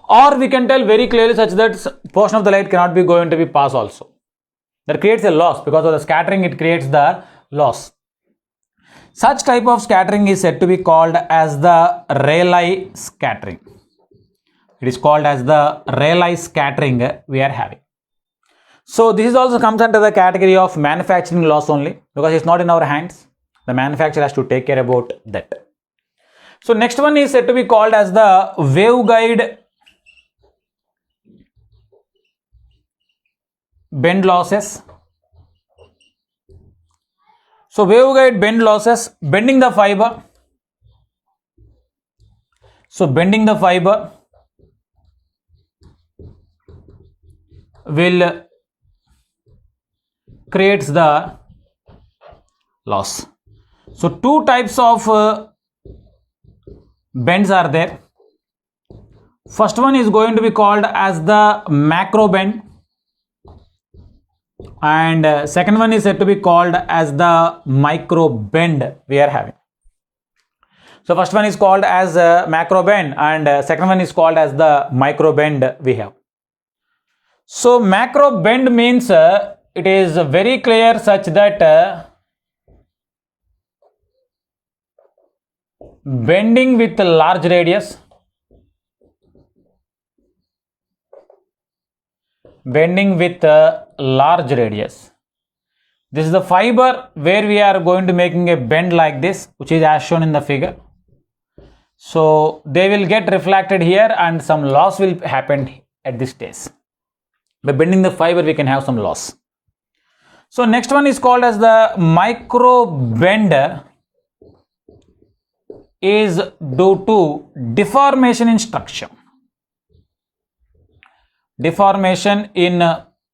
S1: or we can tell very clearly such that portion of the light cannot be going to be pass also. That creates a loss because of the scattering, it creates the loss. Such type of scattering is said to be called as the Rayleigh scattering. It is called as the Rayleigh scattering we are having. So this is also comes under the category of manufacturing loss only, because it's not in our hands. The manufacturer has to take care about that. So next one is said to be called as the waveguide bend losses. So waveguide bend losses, bending the fiber. So bending the fiber will creates the loss. So two types of bends are there. First one is going to be called as the macro bend, and second one is said to be called as the micro bend we are having. So first one is called as macro bend, and second one is called as the micro bend we have. So macro bend means it is very clear such that bending with large radius, bending with large radius. This is the fiber where we are going to making a bend like this, which is as shown in the figure. So they will get reflected here and some loss will happen at this stage. By bending the fiber we can have some loss. So next one is called as the micro bend, is due to deformation in structure. Deformation in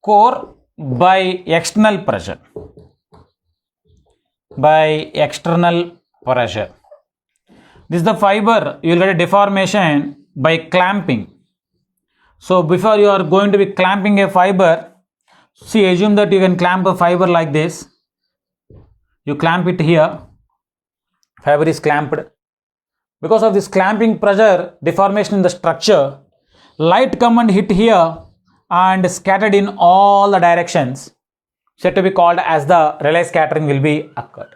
S1: core by external pressure. By external pressure. This is the fiber, you will get a deformation by clamping. So before you are going to be clamping a fiber, see, assume that you can clamp a fiber like this. You clamp it here, fiber is clamped. Because of this clamping pressure, deformation in the structure, light come and hit here and scattered in all the directions, said to be called as the Rayleigh scattering will be occurred.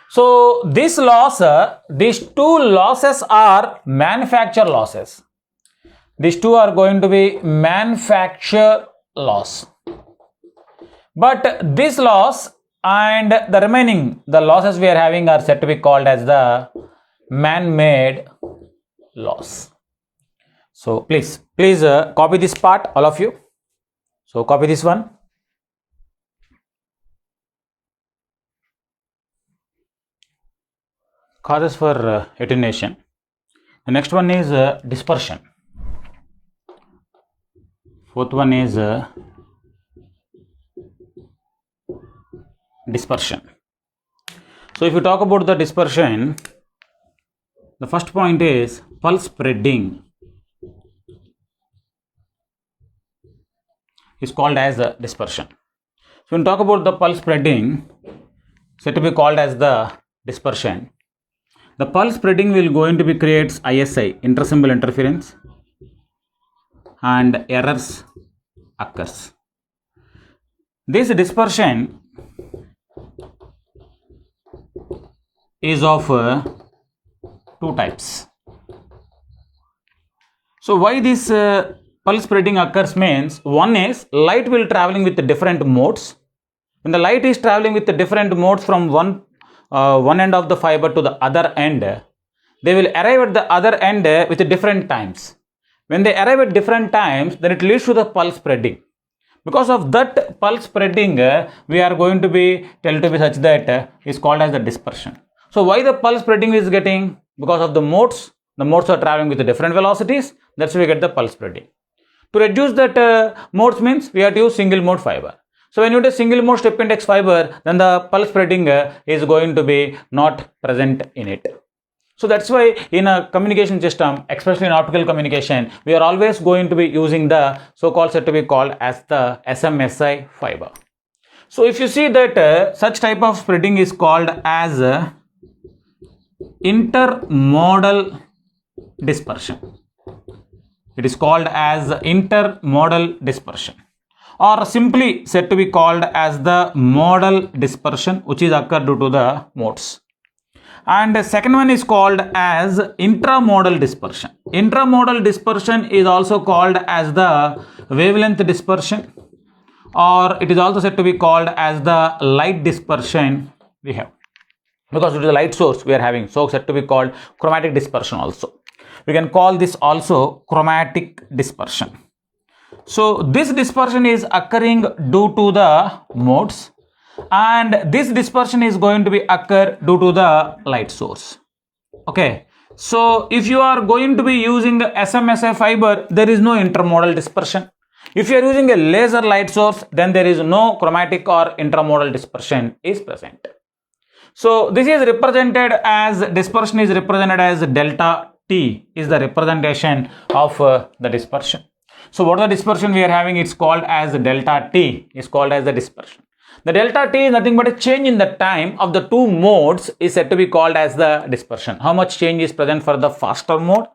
S1: So this loss, these two losses are manufacture losses. These two are going to be manufacture loss. But this loss and the remaining, the losses we are having are said to be called as the man-made loss. So please copy this part, all of you. So copy this one. Causes for attenuation. The next one is dispersion. Fourth one is dispersion. So if you talk about the dispersion, the first point is pulse spreading is called as dispersion. So when you talk about the pulse spreading, said to be called as the dispersion. The pulse spreading will going to be creates ISI, intersymbol interference, and errors occurs. This dispersion is of two types. So why this pulse spreading occurs means, one is light will traveling with the different modes. When the light is traveling with the different modes from one end of the fiber to the other end, they will arrive at the other end with different times. When they arrive at different times, then it leads to the pulse spreading. Because of that pulse spreading, we are going to be tell to be such that is called as the dispersion. So why the pulse spreading is getting? Because of the modes. The modes are traveling with the different velocities. That's why we get the pulse spreading. To reduce that modes means we have to use single mode fiber. So when you do single mode step index fiber, then the pulse spreading is going to be not present in it. So that's why in a communication system, especially in optical communication, we are always going to be using the so-called said to be called as the SMSI fiber. So if you see that such type of spreading is called as intermodal dispersion. It is called as intermodal dispersion, or simply said to be called as the modal dispersion, which is occur due to the modes. And the second one is called as intramodal dispersion. Intramodal dispersion is also called as the wavelength dispersion, or it is also said to be called as the light dispersion we have. Because due to the light source we are having, so said to be called chromatic dispersion also. We can call this also chromatic dispersion. So this dispersion is occurring due to the modes, and this dispersion is going to be occur due to the light source. Okay, so if you are going to be using the SMSI fiber, there is no intermodal dispersion. If you are using a laser light source, then there is no chromatic or intramodal dispersion is present. So this is represented as dispersion is represented as delta T is the representation of the dispersion. So what the dispersion we are having, it's called as delta T, is called as the dispersion. The delta T is nothing but a change in the time of the two modes is said to be called as the dispersion. How much change is present for the faster mode,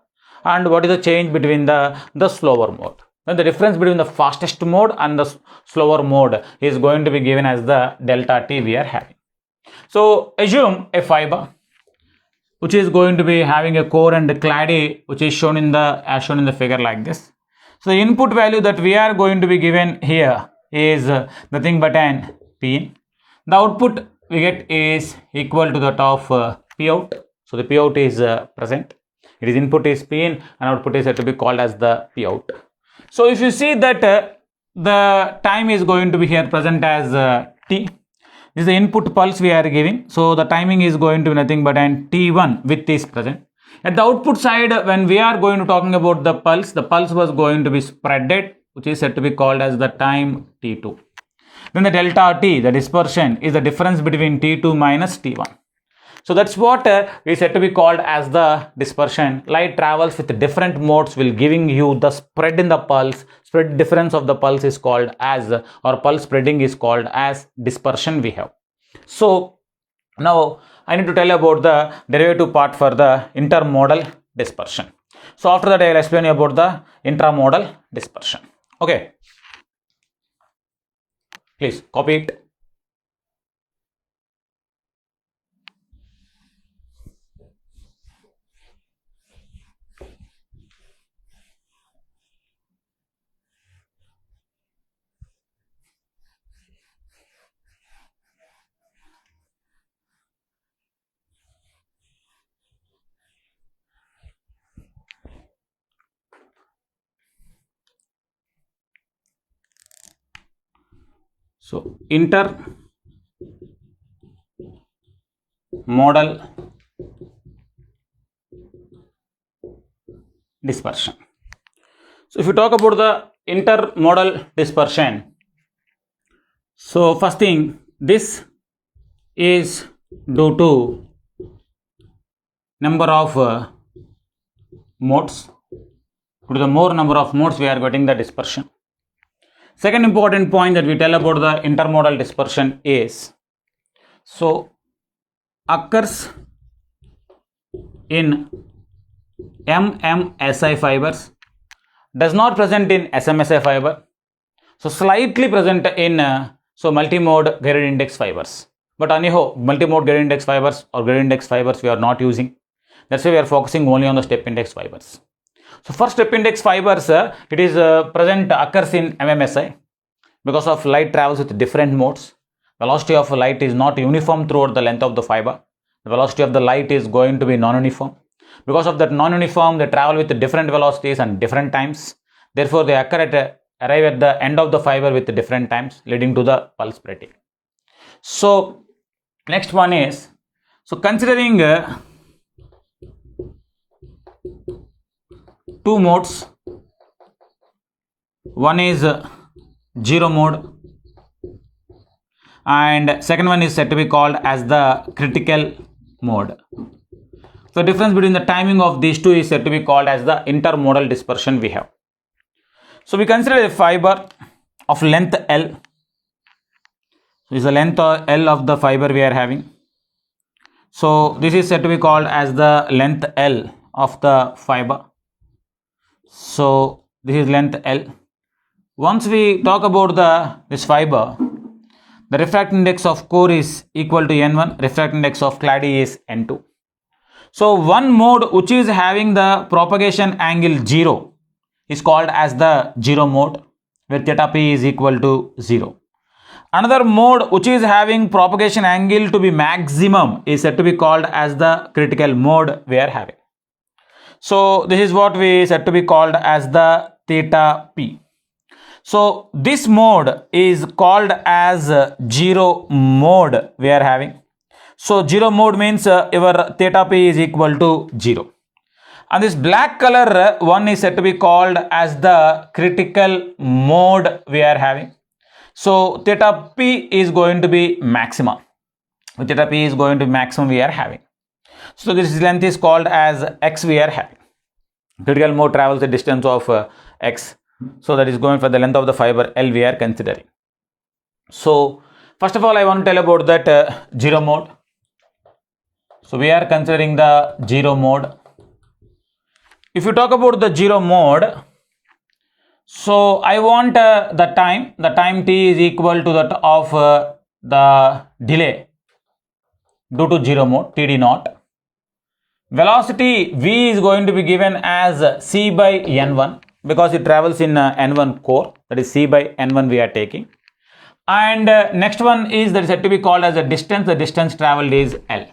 S1: and what is the change between the slower mode. Then the difference between the fastest mode and the slower mode is going to be given as the delta T we are having. So assume a fiber which is going to be having a core and a claddie, which is shown in the as shown in the figure like this. So the input value that we are going to be given here is nothing but an Pin. The output we get is equal to that of P out. So the P out is present. It is input is Pin and output is said to be called as the P out. So if you see that the time is going to be here present as T. This is the input pulse we are giving. So the timing is going to be nothing but an T1 with is present. At the output side, when we are going to talking about the pulse was going to be spreaded, which is said to be called as the time T2. Then the delta T, the dispersion, is the difference between T2 minus T1. So that's what we said to be called as the dispersion. Light travels with different modes will giving you the spread in the pulse. Spread difference of the pulse is called as, or pulse spreading is called as dispersion we have. So now I need to tell about the derivative part for the intermodal dispersion. So after that I will explain you about the intramodal dispersion. Okay, please copy it. So intermodal dispersion. So if you talk about the intermodal dispersion, so first thing, this is due to number of modes. Due to the more number of modes, we are getting the dispersion. Second important point that we tell about the intermodal dispersion is, so occurs in MMSI fibers, does not present in SMSI fiber, so slightly present in multimode gradient index fibers. But anyhow, multimode gradient index fibers or gradient index fibers we are not using. That's why we are focusing only on the step index fibers. So for step index fibers, it is occurs in MMSI because of light travels with different modes. Velocity of light is not uniform throughout the length of the fiber. The velocity of the light is going to be non-uniform. Because of that non-uniform, they travel with different velocities and different times. Therefore, they arrive at the end of the fiber with different times, leading to the pulse spreading. So next one is, so considering two modes, one is zero mode and second one is said to be called as the critical mode. So difference between the timing of these two is said to be called as the intermodal dispersion we have. So we consider a fiber of length L. So this is the length L of the fiber we are having. So this is said to be called as the length L of the fiber. So this is length L. Once we talk about this fiber, the refractive index of core is equal to N1, refractive index of cladding is N2. So one mode which is having the propagation angle 0 is called as the zero mode, where theta p is equal to 0. Another mode which is having propagation angle to be maximum is said to be called as the critical mode we are having. So this is what we said to be called as the theta p. So this mode is called as zero mode we are having. So zero mode means your theta p is equal to 0. And this black color one is said to be called as the critical mode we are having. So theta p is going to be maximum. Theta p is going to be maximum we are having. So this length is called as x we are having. Critical mode travels the distance of x. So that is going for the length of the fiber L we are considering. So first of all, I want to tell about that zero mode. So we are considering the zero mode. If you talk about the zero mode, so I want the time t is equal to that of the delay due to zero mode, td naught. Velocity v is going to be given as c by n1 because it travels in n1 core, that is c by n1 we are taking. And next one is that is said to be called as a distance. The distance traveled is L.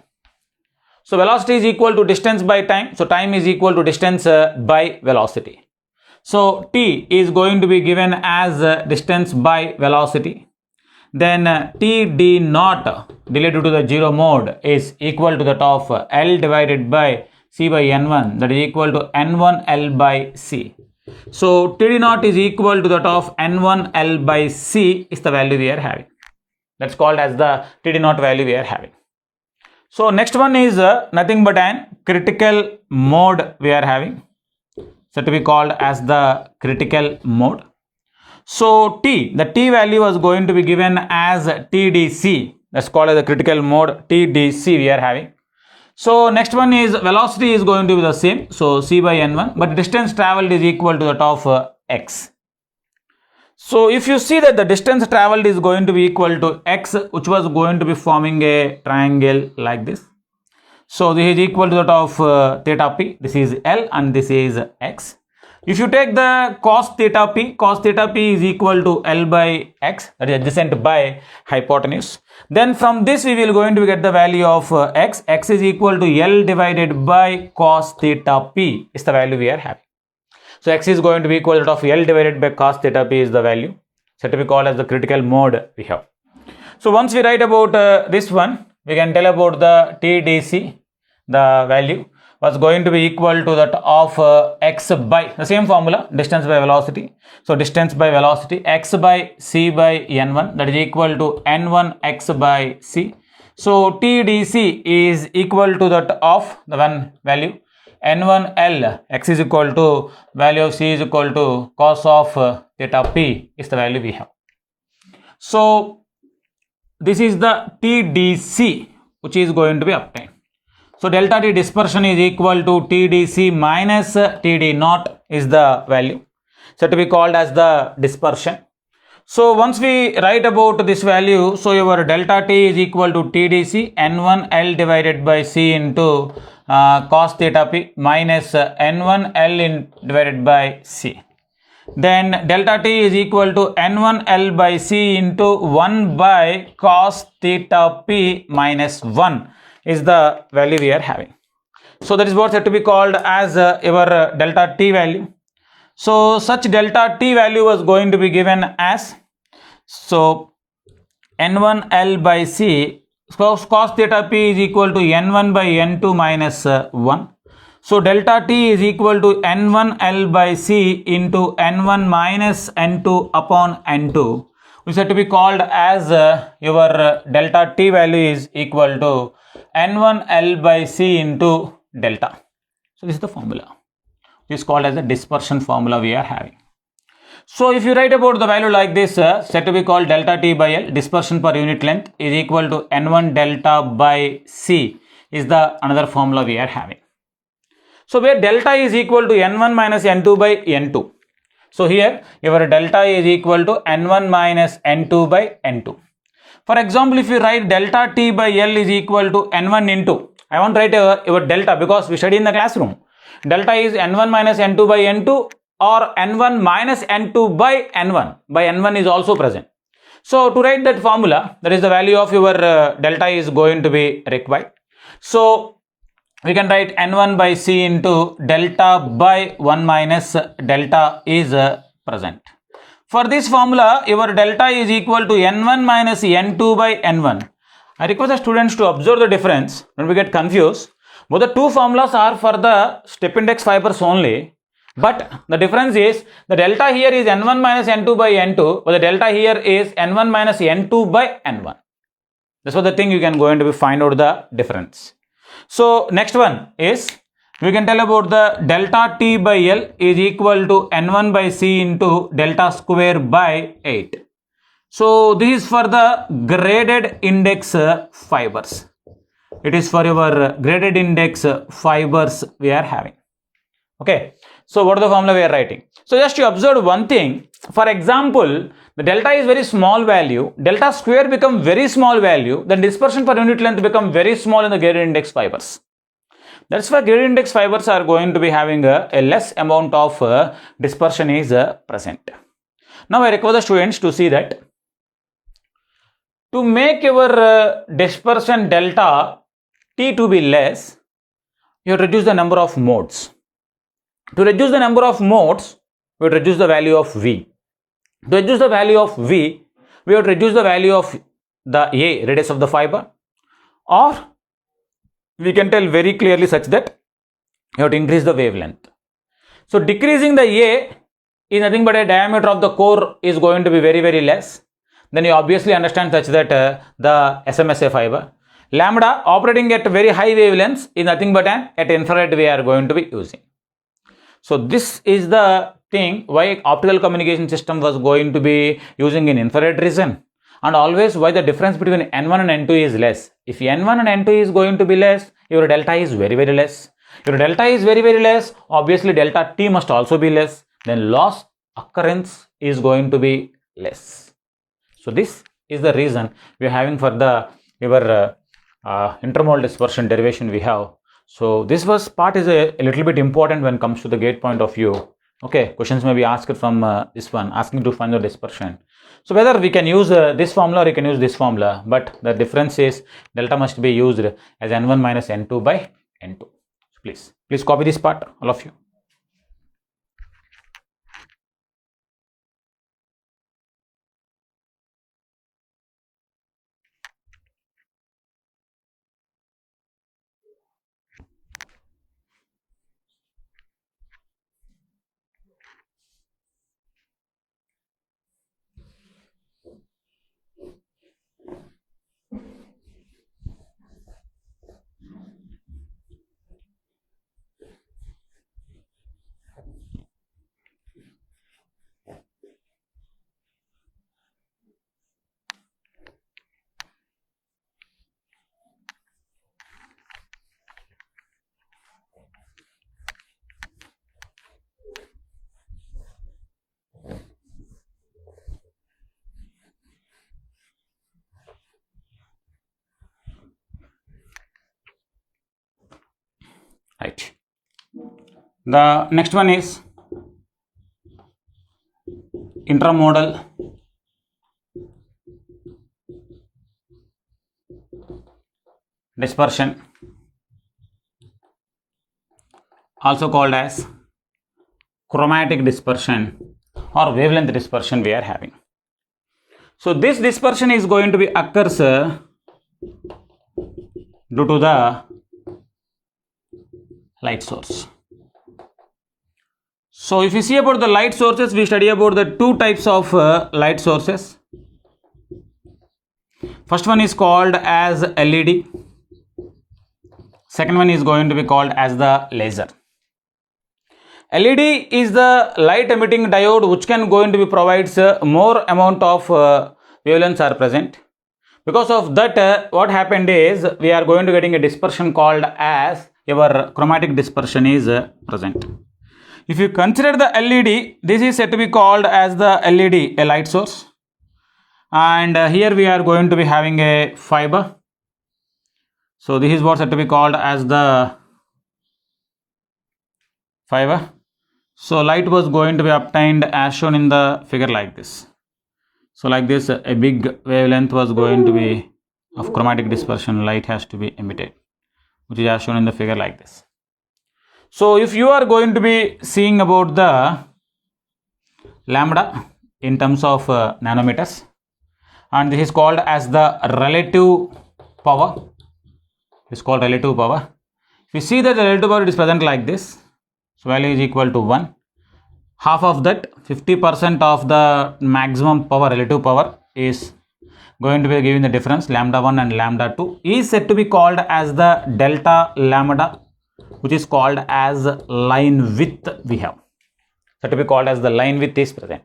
S1: So velocity is equal to distance by time. So time is equal to distance by velocity. So t is going to be given as distance by velocity. Then td naught, delay due to the zero mode, is equal to that of L divided by c by n1, that is equal to n1 L by c. So td naught is equal to that of n1 L by c is the value we are having. That's called as the td naught value we are having. So next one is nothing but an critical mode we are having, said to be called as the critical mode. So the t value was going to be given as tdc, that's called as the critical mode, tdc we are having. So next one is velocity is going to be the same. So c by n1, but distance traveled is equal to that of x. So if you see that the distance traveled is going to be equal to x, which was going to be forming a triangle like this. So this is equal to that of theta p. This is L and this is x. If you take the cos theta p is equal to L by x, that is adjacent by hypotenuse. Then from this we will going to get the value of x. X is equal to L divided by cos theta p is the value we are having. So x is going to be equal to that of L divided by cos theta p is the value. So to be called as the critical mode we have. So once we write about this one, we can tell about the TDC. The value was going to be equal to that of x by the same formula, distance by velocity. So distance by velocity, x by c by n1, that is equal to n1 x by c. So TDC is equal to that of the one value n1 L, x is equal to value of c is equal to cos of theta p is the value we have. So this is the TDC which is going to be obtained. So delta T dispersion is equal to TDC minus TD naught is the value. So to be called as the dispersion. So once we write about this value, so your delta T is equal to TDC N1 L divided by C into cos theta P minus N1 L divided by C. Then delta T is equal to N1 L by C into 1 by cos theta P minus 1 is the value we are having. So that is what said to be called as your delta T value. So such delta T value was going to be given as, so N1 L by C, cos theta P is equal to N1 by N2 minus 1. So delta T is equal to N1 L by C into N1 minus N2 upon N2, which is said to be called as your delta T value is equal to N1 L by C into delta. So this is the formula. This is called as the dispersion formula we are having. So if you write about the value like this, said to be called delta T by L, dispersion per unit length is equal to N1 delta by C is the another formula we are having. So where delta is equal to N1 minus N2 by N2. So here your delta is equal to N1 minus N2 by N2. For example, if you write delta T by L is equal to N1 into, I want to write your delta because we study in the classroom. Delta is N1 minus N2 by N2 or N1 minus N2 by N1. By N1 is also present. So to write that formula, that is the value of your delta is going to be required. So we can write N1 by C into delta by 1 minus delta is present. For this formula, your delta is equal to N1 minus N2 by N1. I request the students to observe the difference when we get confused. Both the two formulas are for the step index fibers only, but the difference is the delta here is N1 minus N2 by N2, but the delta here is N1 minus N2 by N1. That's what the thing you can go and find out the difference. So next one is, we can tell about the delta T by L is equal to N1 by C into delta square by 8. So this is for the graded index fibers. It is for your graded index fibers we are having. Okay. So what is the formula we are writing? So just to observe one thing, for example, the delta is very small value, delta square become very small value, then dispersion per unit length become very small in the graded index fibers. That's why graded index fibers are going to be having a less amount of dispersion is present. Now I require the students to see that to make your dispersion delta T to be less, you have to reduce the number of modes. To reduce the number of modes, we have to reduce the value of V. To reduce the value of V, we have to reduce the value of the A, radius of the fiber, or we can tell very clearly such that you have to increase the wavelength. So decreasing the A is nothing but a diameter of the core is going to be very, very less. Then you obviously understand such that the SMSA fiber. Lambda operating at very high wavelengths is nothing but an at infrared we are going to be using. So this is the thing why optical communication system was going to be using in infrared region, And always why the difference between N1 and N2 is less. If N1 and N2 is going to be less, your delta is very less. Your delta is very less, obviously delta T must also be less. Then loss occurrence is going to be less. So this is the reason we are having for the your intermodal dispersion derivation we have. So this was part is a little bit important when it comes to the gate point of view. Okay, questions may be asked from this one, asking to find the dispersion. So whether we can use this formula or you can use this formula, but the difference is delta must be used as N1 minus N2 by N2. So please copy this part, all of you. Right. The next one is intramodal dispersion, also called as chromatic dispersion or wavelength dispersion we are having. So this dispersion is going to be occurs due to the light source. So if you see about the light sources, we study about the two types of light sources. First one is called as LED. Second one is going to be called as the laser. LED is the light emitting diode which can going to be provides more amount of wavelengths are present. Because of that, what happened is we are going to getting a dispersion called as your chromatic dispersion is present. If you consider the LED, this is said to be called as the LED, a light source. And here we are going to be having a fiber. So this is what said to be called as the fiber. So light was going to be obtained as shown in the figure like this. So like this, a big wavelength was going to be of chromatic dispersion, light has to be emitted, which is as shown in the figure like this. So if you are going to be seeing about the lambda in terms of nanometers, and this is called as the relative power. It's called relative power. If you see that the relative power is present like this, so value is equal to 1. Half of that, 50% of the maximum power, relative power, is going to be giving the difference lambda 1 and lambda 2 is said to be called as the delta lambda, which is called as line width we have. Said to be called as the line width is present.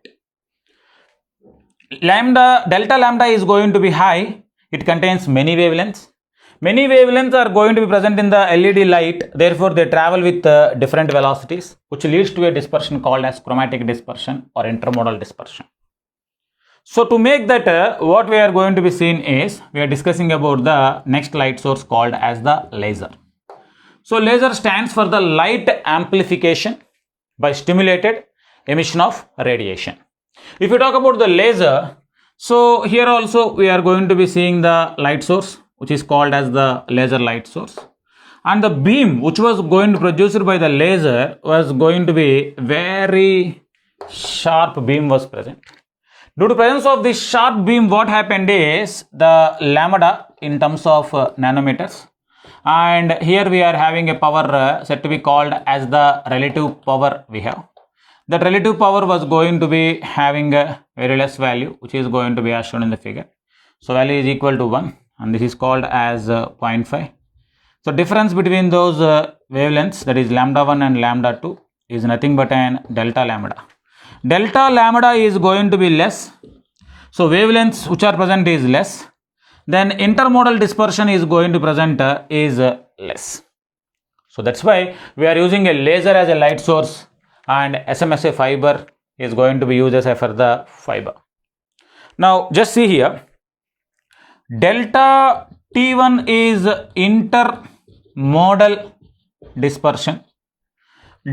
S1: Delta lambda is going to be high. It contains many wavelengths. Many wavelengths are going to be present in the LED light. Therefore, they travel with different velocities, which leads to a dispersion called as chromatic dispersion or intermodal dispersion. So to make that, what we are going to be seeing is, we are discussing about the next light source called as the laser. So laser stands for the light amplification by stimulated emission of radiation. If you talk about the laser, so here also we are going to be seeing the light source, which is called as the laser light source. And the beam which was going to be produced by the laser was going to be very sharp beam was present. Due to presence of this sharp beam, what happened is the lambda in terms of nanometers, and here we are having a power said to be called as the relative power we have. That relative power was going to be having a very less value, which is going to be as shown in the figure. So value is equal to 1, and this is called as 0.5. So difference between those wavelengths, that is lambda 1 and lambda 2, is nothing but an delta lambda. Delta lambda is going to be less. So wavelengths which are present is less. Then intermodal dispersion is going to present is less. So that's why we are using a laser as a light source and SMSA fiber is going to be used as a for the fiber. Now just see here, delta T1 is intermodal dispersion.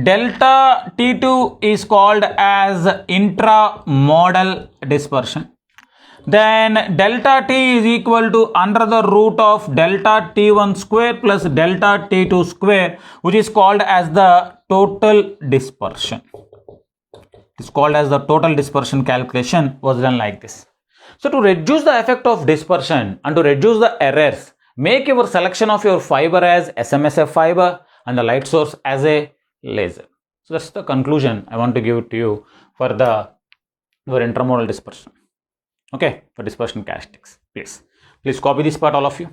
S1: Delta T2 is called as intramodal dispersion. Then delta T is equal to under the root of delta T1 square plus delta T2 square, which is called as the total dispersion. It is called as the total dispersion. Calculation was done like this. So to reduce the effect of dispersion and to reduce the errors, make your selection of your fiber as SMSF fiber and the light source as a laser. So that's the conclusion I want to give it to you for your intermodal dispersion. Okay, for dispersion characteristics. Please copy this part, all of you.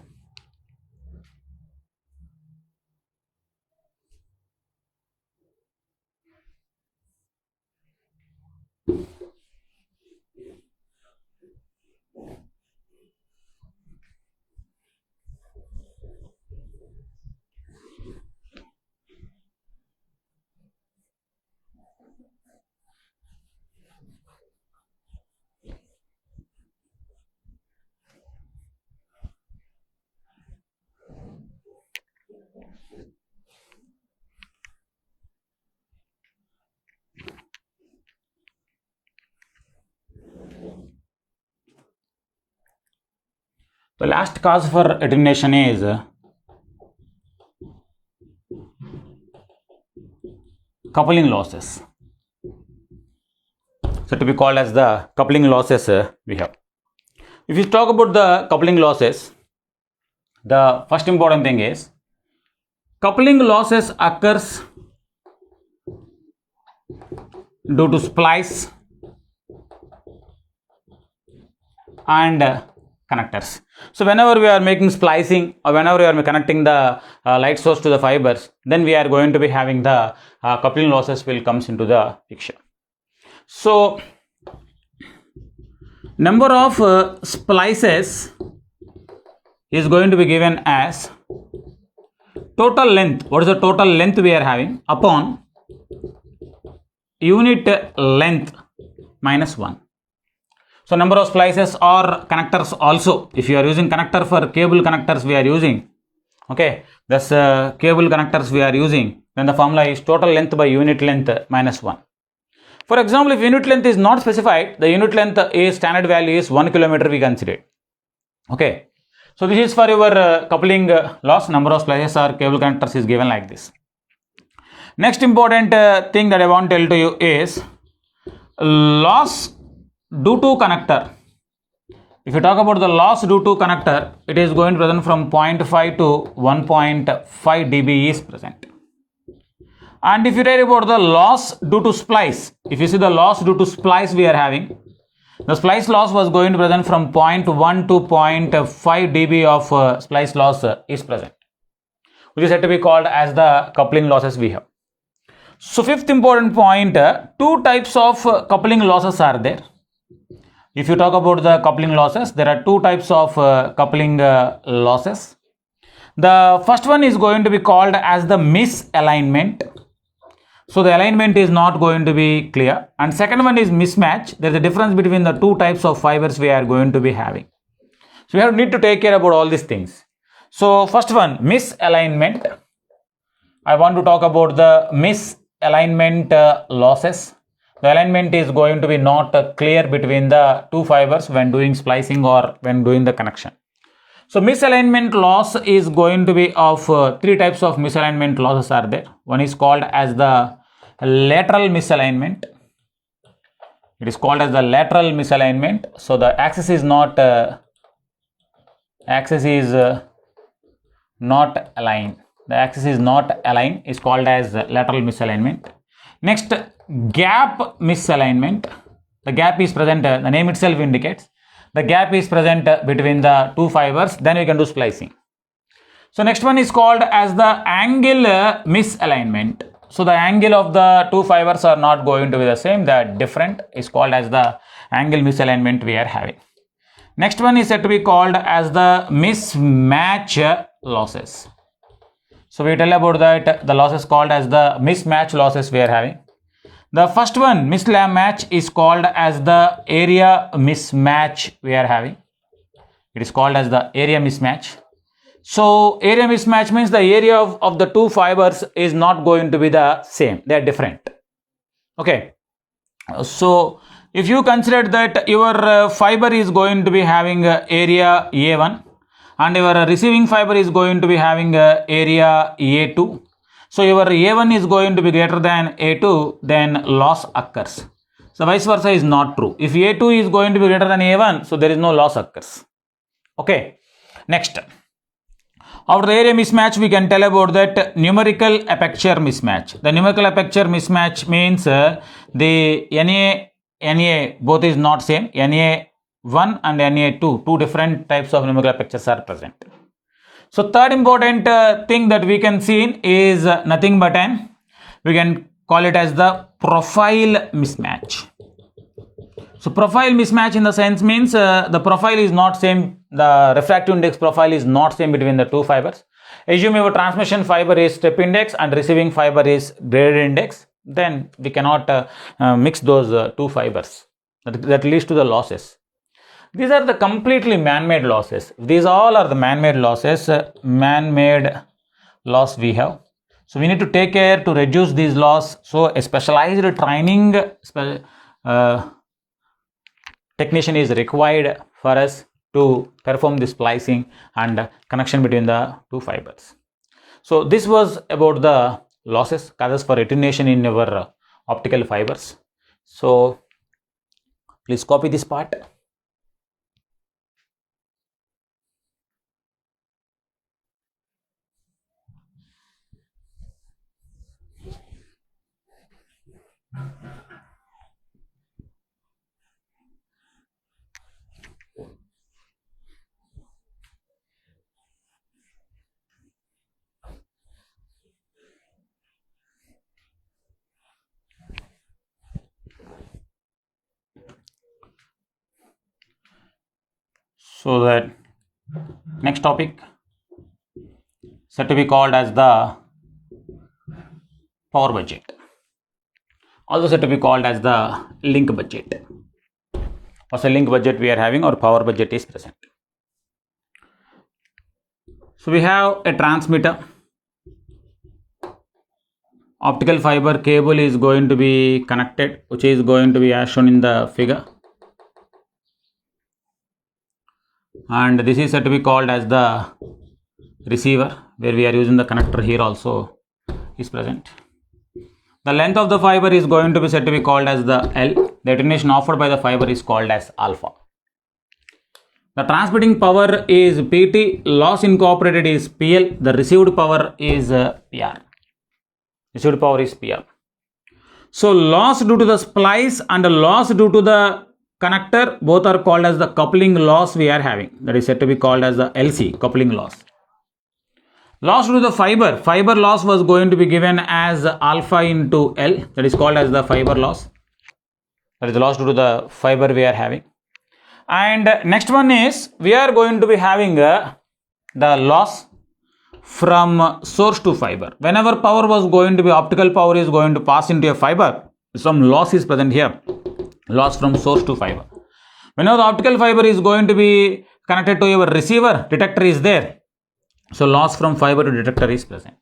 S1: The last cause for attenuation is coupling losses. So to be called as the coupling losses we have. If you talk about the coupling losses, the first important thing is coupling losses occurs due to splice and connectors. So whenever we are making splicing or whenever we are connecting the light source to the fibers, then we are going to be having the coupling losses will comes into the picture. So number of splices is going to be given as total length. What is the total length we are having upon unit length minus 1. So number of splices or connectors also, if you are using connector for cable connectors we are using, okay, that's cable connectors we are using, then the formula is total length by unit length minus 1. For example, if unit length is not specified, the unit length is standard value is 1 kilometer we consider. Okay, so this is for your coupling loss. Number of splices or cable connectors is given like this. Next important thing that I want to tell to you is loss due to connector. If you talk about the loss due to connector, it is going to present from 0.5 to 1.5 dB is present. And if you write about the loss due to splice, if you see the loss due to splice we are having, the splice loss was going to present from 0.1 to 0.5 dB of splice loss is present, which is said to be called as the coupling losses we have. So fifth important point, two types of coupling losses are there. If you talk about the coupling losses, there are two types of coupling losses. The first one is going to be called as the misalignment. So the alignment is not going to be clear. And second one is mismatch. There is a difference between the two types of fibers we are going to be having. So we need to take care about all these things. So first one, misalignment. I want to talk about the misalignment losses. The alignment is going to be not clear between the two fibers when doing splicing or when doing the connection. So misalignment loss is going to be of three types of misalignment losses are there. One is called as the lateral misalignment. It is called as the lateral misalignment. So the axis is not aligned. The axis is not aligned is called as lateral misalignment. Next, gap misalignment. The gap is present, the name itself indicates the gap is present between the two fibers, then we can do splicing. So next one is called as the angle misalignment. So the angle of the two fibers are not going to be the same, they are different, is called as the angle misalignment we are having. Next one is said to be called as the mismatch losses. So we tell about that the losses called as the mismatch losses we are having. The first one, mismatch, is called as the area mismatch we are having. It is called as the area mismatch. So area mismatch means the area of the two fibers is not going to be the same. They are different. Okay. So if you consider that your fiber is going to be having area A1 and your receiving fiber is going to be having area A2. So your A1 is going to be greater than A2, then loss occurs. So vice versa is not true. If A2 is going to be greater than A1, so there is no loss occurs. Okay. Next. After the area mismatch, we can tell about that numerical aperture mismatch. The numerical aperture mismatch means the NA both is not same. NA1 and NA2, two different types of numerical apertures are present. So third important thing that we can see is nothing but we can call it as the profile mismatch. So profile mismatch in the sense means the profile is not same, the refractive index profile is not same between the two fibers. Assume your transmission fiber is step index and receiving fiber is graded index, then we cannot mix those two fibers. That leads to the losses. These are the completely man-made losses. These all are the man-made losses, man-made loss we have. So we need to take care to reduce these loss. So a specialized training technician is required for us to perform this splicing and connection between the two fibers. So this was about the losses, causes for attenuation in your optical fibers. So please copy this part. So that next topic said to be called as the power budget, also said to be called as the link budget. What's a link budget we are having, or power budget is present. So we have a transmitter. Optical fiber cable is going to be connected, which is going to be as shown in the figure. And this is said to be called as the receiver, where we are using the connector here also is present. The length of the fiber is going to be said to be called as the L. The attenuation offered by the fiber is called as alpha. The transmitting power is PT, loss incorporated is PL, the received power is PR. Received power is PR. So loss due to the splice and loss due to the connector, both are called as the coupling loss we are having. That is said to be called as the LC, coupling loss. Loss due to the fiber loss was going to be given as alpha into L. That is called as the fiber loss. That is the loss due to the fiber we are having. And next one is we are going to be having the loss from source to fiber. Whenever power was going to be, optical power is going to pass into a fiber, some loss is present here. Loss from source to fiber. Whenever the optical fiber is going to be connected to your receiver, detector is there. So loss from fiber to detector is present.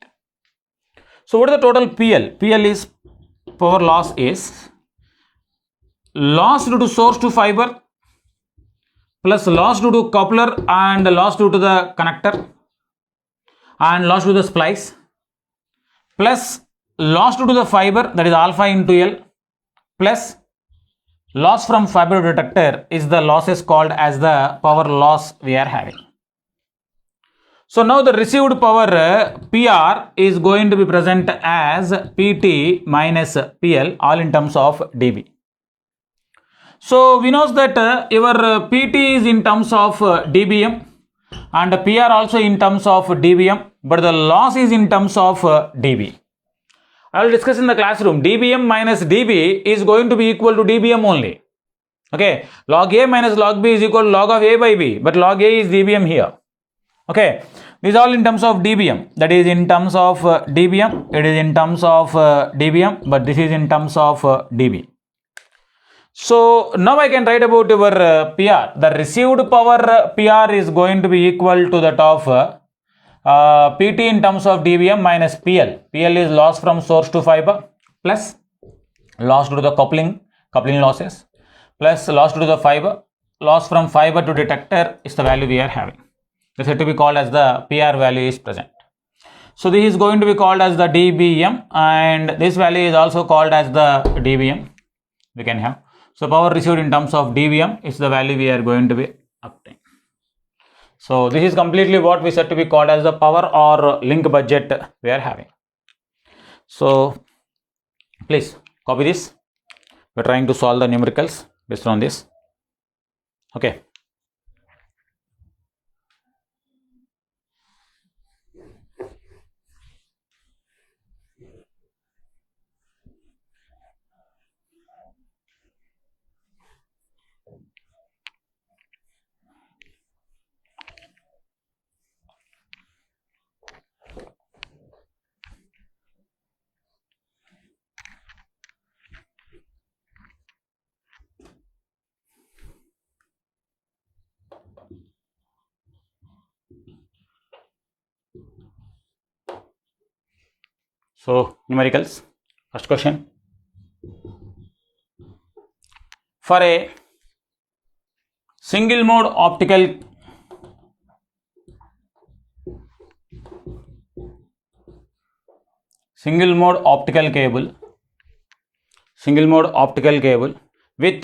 S1: So what is the total PL? PL is power loss is loss due to source to fiber plus loss due to coupler and loss due to the connector and loss due to the splice plus loss due to the fiber, that is alpha into L, plus loss from fiber to detector is the losses called as the power loss we are having. So now the received power PR is going to be present as PT minus PL, all in terms of dB. So we know that your PT is in terms of dBm and PR also in terms of dBm, but the loss is in terms of dB. I will discuss in the classroom. dBm minus dB is going to be equal to dBm only. Okay, log A minus log B is equal to log of A by B, but log A is dBm here. Okay, this is all in terms of dBm, that is in terms of dBm, it is in terms of dBm, but this is in terms of dB. So now I can write about your PR. The received power PR is going to be equal to that of PT in terms of dBm minus PL. PL is loss from source to fiber plus loss due to the coupling losses plus loss due to the fiber. Loss from fiber to detector is the value we are having. This is to be called as the PR value is present. So this is going to be called as the dBm, and this value is also called as the dBm. We can have. So power received in terms of dBm is the value we are going to be obtaining. So this is completely what we said to be called as the power or link budget we are having. So please copy this. We are trying to solve the numericals based on this. Okay. So numericals, first question. For a single mode optical cable with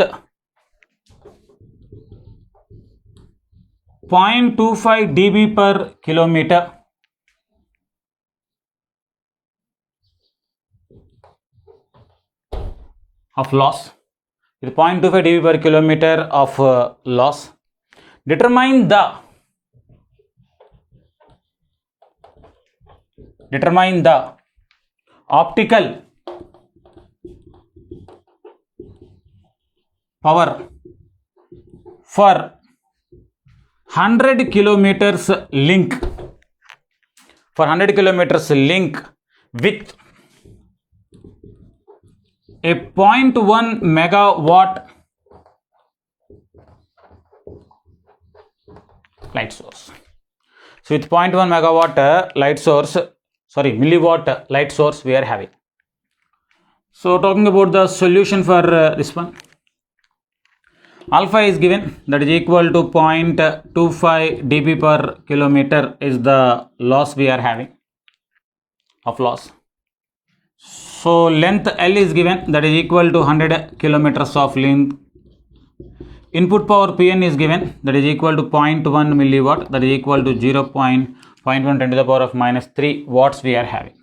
S1: 0.25 dB per kilometer of loss, with 0.25 dB per kilometer of loss. Determine the optical power for 100 kilometers link, with a 0.1 megawatt light source. So with 0.1 megawatt milliwatt light source we are having. So talking about the solution for this one, alpha is given, that is equal to 0.25 dB per kilometer is the loss we are having of loss. So length L is given, that is equal to 100 kilometers of length. Input power Pn is given, that is equal to 0.1 milliwatt, that is equal to 0.1 10 to the power of minus 3 watts we are having.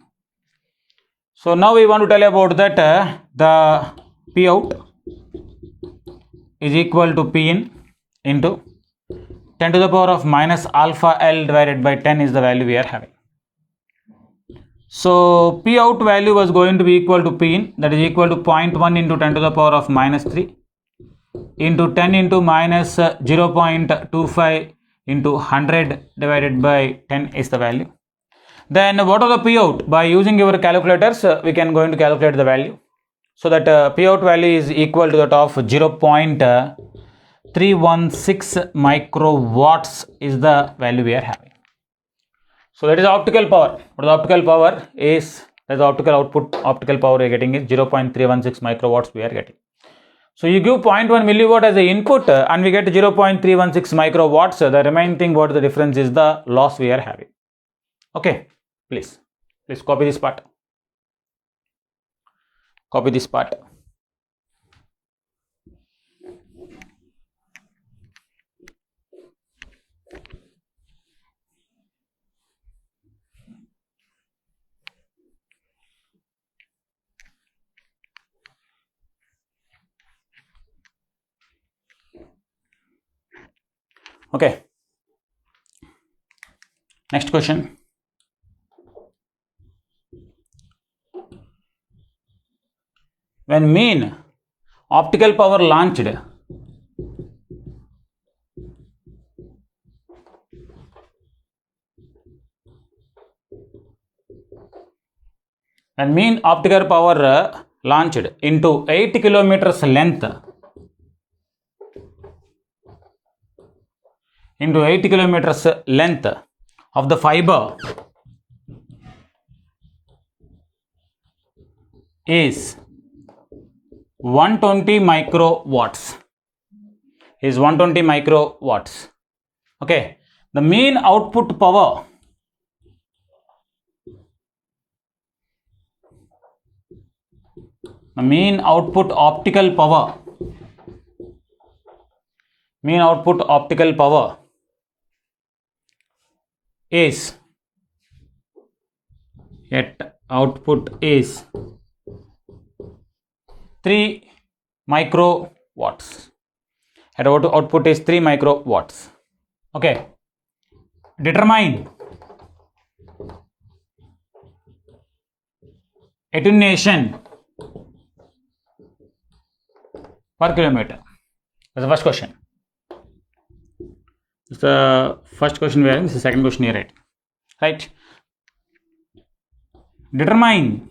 S1: So now we want to tell about that the P out is equal to Pin into 10 to the power of minus alpha L divided by 10 is the value we are having. So P out value was going to be equal to Pin, that is equal to 0.1 into 10 to the power of minus 3 into 10 into minus 0.25 into 100 divided by 10 is the value. Then what are the P out? By using your calculators we can going to calculate the value. So that P out value is equal to that of 0.316 microwatts is the value we are having. So that is optical power. What the optical power is, that is optical output, optical power we are getting is 0.316 microwatts we are getting. So you give 0.1 milliwatt as the input and we get 0.316 microwatts. The remaining thing, what the difference is the loss we are having. Okay, please copy this part. Copy this part. Okay. Next question. When mean optical power launched when mean optical power launched into 8 kilometers length of the fiber is 120 microwatts. Okay, the mean output power optical power is 3 microwatts. Output is 3 microwatts. Okay, determine attenuation per kilometer. That's the first question. This is the first question we are having. This is the second question here, right? Determine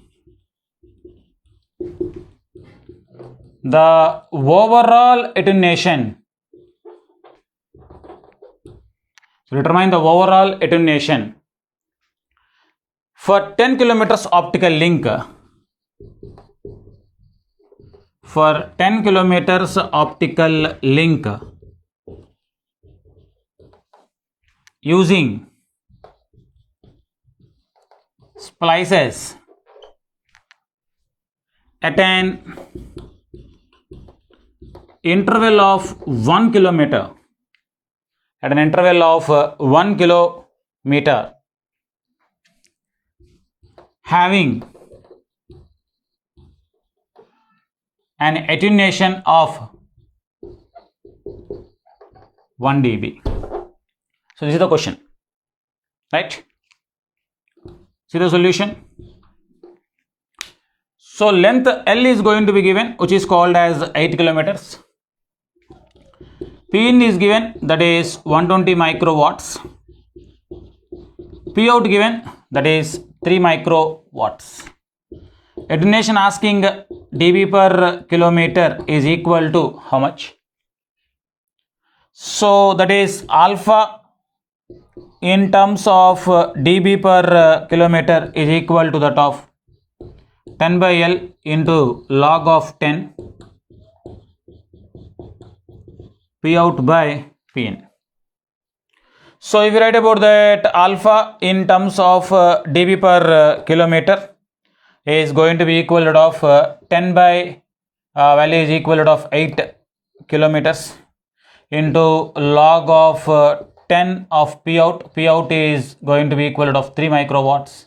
S1: the overall attenuation. Determine the overall attenuation for 10 kilometers optical link. For 10 kilometers optical link using splices at an interval of 1 kilometer, having an attenuation of 1 dB. So this is the question, right? See the solution. So length L is going to be given, which is called as 8 kilometers. P in is given, that is 120 microwatts. P out given, that is 3 microwatts. Attenuation asking dB per kilometer is equal to how much? So that is alpha in terms of dB per kilometer is equal to that of 10 by L into log of 10 P out by P in. So if you write about that, alpha in terms of dB per kilometer is going to be equal to of 10 by value is equal to of 8 kilometers into log of 10 of P out. P out is going to be equal to of 3 microwatts.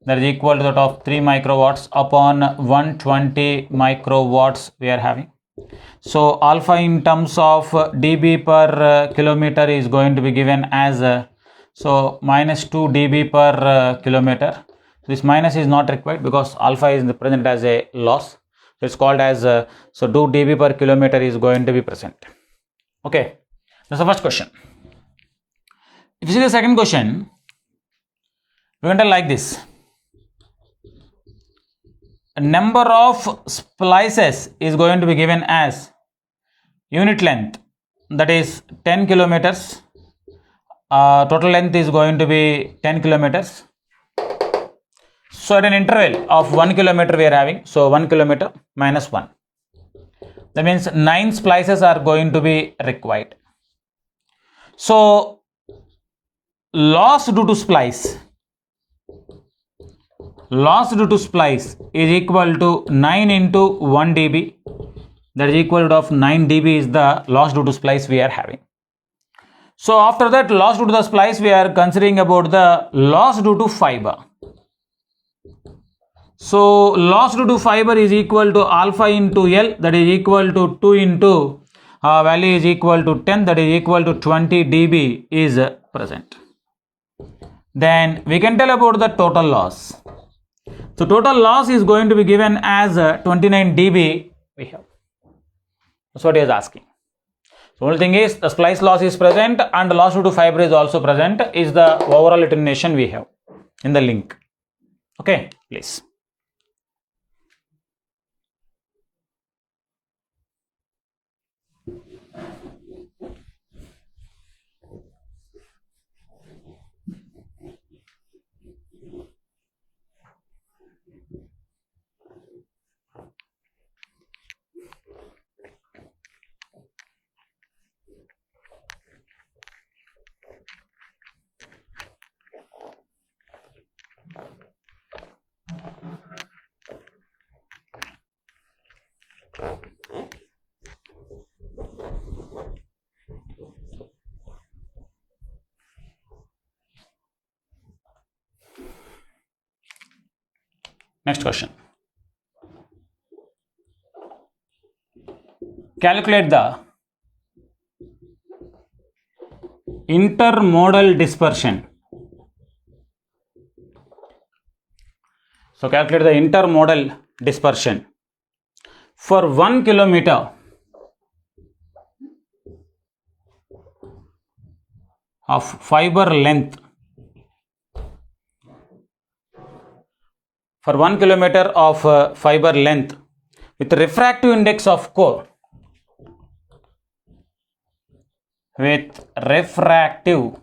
S1: That is equal to that of 3 microwatts upon 120 microwatts we are having. So alpha in terms of dB per kilometer is going to be given as minus 2 dB per kilometer. This minus is not required because alpha is present as a loss. So it's called as 2 dB per kilometer is going to be present. Okay, that's the first question. If you see the second question, we're going to like this. A number of splices is going to be given as unit length, that is 10 kilometers. Total length is going to be 10 kilometers. So at an interval of 1 kilometer we are having, so 1 kilometer minus 1. That means 9 splices are going to be required. So loss due to splice is equal to 9 into 1 dB. That is equal to of 9 dB is the loss due to splice we are having. So after that loss due to the splice, we are considering about the loss due to fiber. So loss due to fiber is equal to alpha into L, that is equal to 2 into value is equal to 10, that is equal to 20 dB is present. Then we can tell about the total loss. So total loss is going to be given as 29 dB we have. That's what he is asking. The only thing is the splice loss is present and the loss due to fiber is also present, is the overall attenuation we have in the link. Okay, please. Next question. Calculate the intermodal dispersion. So calculate the intermodal dispersion for 1 kilometer of fiber length. For 1 kilometer of fiber length with refractive index of core. With refractive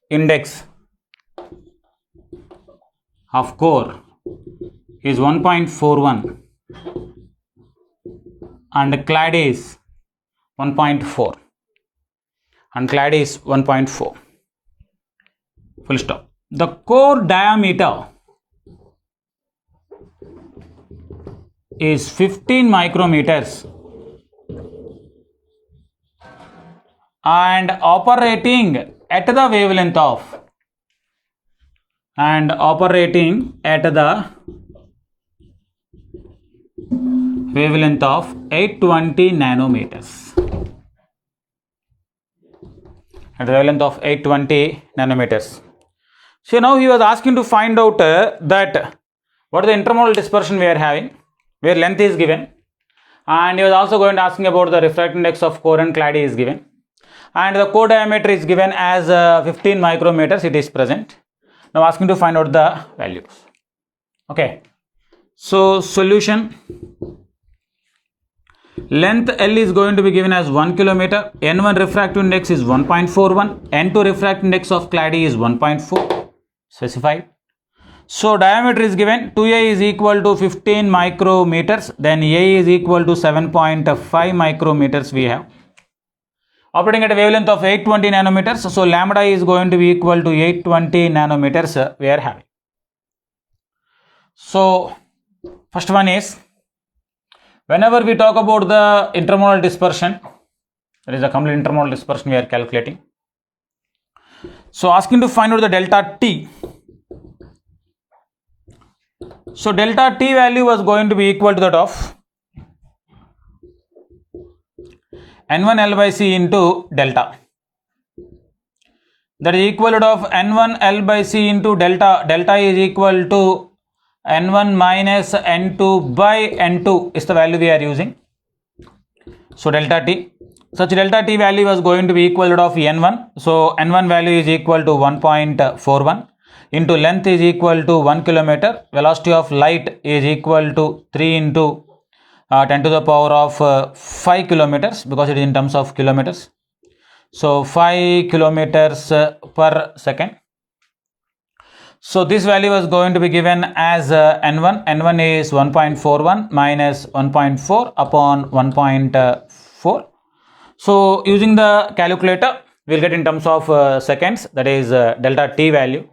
S1: index of core is 1.41 and clad is 1.4 and clad is 1.4. Full stop. The core diameter is 15 micrometers and operating at the wavelength of 820 nanometers. At the wavelength of 820 nanometers. So now he was asking to find out that what is the intermodal dispersion we are having, where length is given, and he was also going to asking about the refractive index of core and clad is given, and the core diameter is given as 15 micrometers. It is present. Now asking to find out the values. Okay. So solution. Length L is going to be given as 1 kilometer. N1 refractive index is 1.41. N2 refractive index of clad is 1.4. Specified. So diameter is given. 2A is equal to 15 micrometers. Then A is equal to 7.5 micrometers we have. Operating at a wavelength of 820 nanometers. So lambda is going to be equal to 820 nanometers we are having. So first one is, whenever we talk about the intermodal dispersion, there is a complete intermodal dispersion we are calculating. So asking to find out the delta T. So delta T value was going to be equal to that of N1 L by C into delta. That is equal to of N1 L by C into delta. Delta is equal to N1 minus N2 by N2 is the value we are using. So delta T. Such delta T value was going to be equal to of N1. So N1 value is equal to 1.41 into length is equal to 1 kilometer. Velocity of light is equal to 3 into 10 to the power of 5 kilometers, because it is in terms of kilometers. So 5 kilometers per second. So this value was going to be given as N1. N1 is 1.41 minus 1.4 upon 1.4. So using the calculator, we will get in terms of seconds, that is delta T value.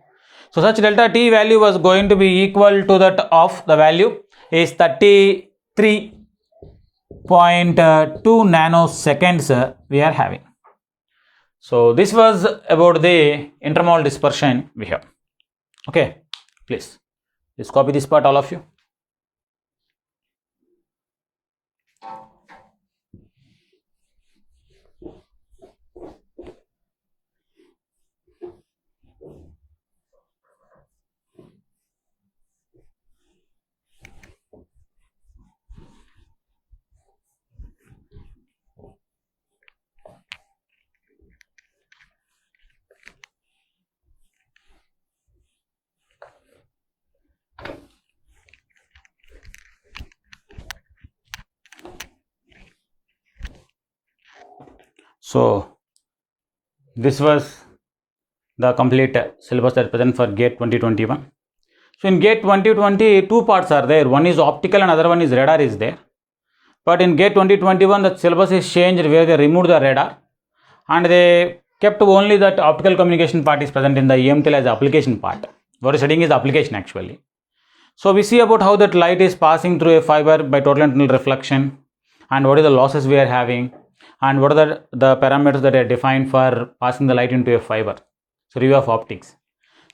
S1: So such delta T value was going to be equal to that of the value is 33.2 nanoseconds we are having. So this was about the intermodal dispersion we have. Okay, please copy this part, all of you. So this was the complete syllabus that is present for GATE 2021. So in GATE 2020, two parts are there. One is optical and other one is radar is there. But in GATE 2021, the syllabus is changed where they removed the radar and they kept only that optical communication part is present in the EMTL as application part. What is studying is the application actually. So we see about how that light is passing through a fiber by total internal reflection, and what are the losses we are having, and what are the parameters that are defined for passing the light into a fiber. So review of optics.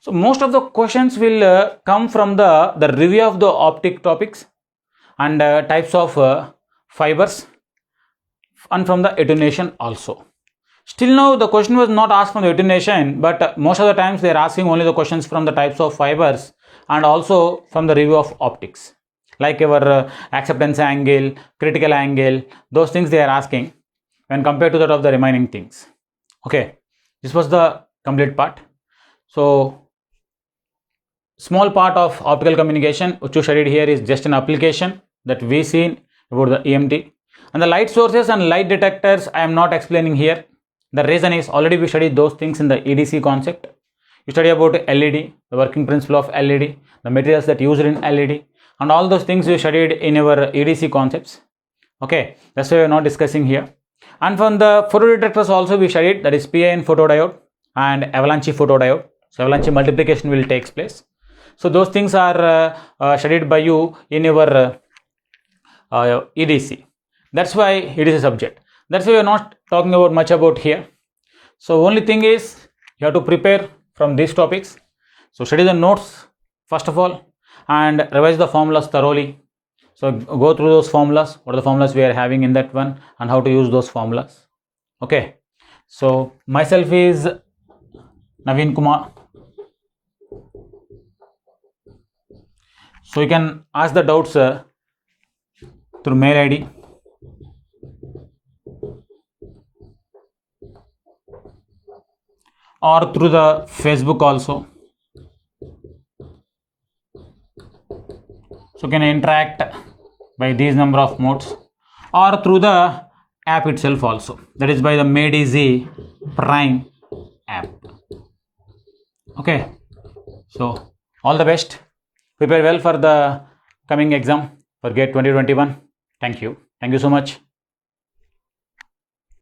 S1: So most of the questions will come from the review of the optic topics and types of fibers, and from the attenuation also. Still now the question was not asked from the attenuation, but most of the times they are asking only the questions from the types of fibers and also from the review of optics, like our acceptance angle, critical angle, those things they are asking when compared to that of the remaining things. Okay, this was the complete part. So small part of optical communication which you studied here is just an application that we seen about the EMT. And the light sources and light detectors I am not explaining here. The reason is already we studied those things in the EDC concept. You study about LED, the working principle of LED, the materials that used in LED, and all those things we studied in our EDC concepts. Okay, that's why we are not discussing here. And from the photodetectors also we studied, that is PIN photodiode and avalanche photodiode. So avalanche multiplication will take place. So those things are studied by you in your EDC. That's why it is a subject. That's why we are not talking about much about here. So only thing is you have to prepare from these topics. So study the notes first of all and revise the formulas thoroughly. So go through those formulas, what are the formulas we are having in that one and how to use those formulas. Okay. So myself is Naveen Kumar. So you can ask the doubts through mail ID. Or through the Facebook also. So you can interact by these number of modes, or through the app itself also, that is by the Made Easy Prime app. Okay, so all the best, prepare well for the coming exam for GATE 2021. Thank you so much.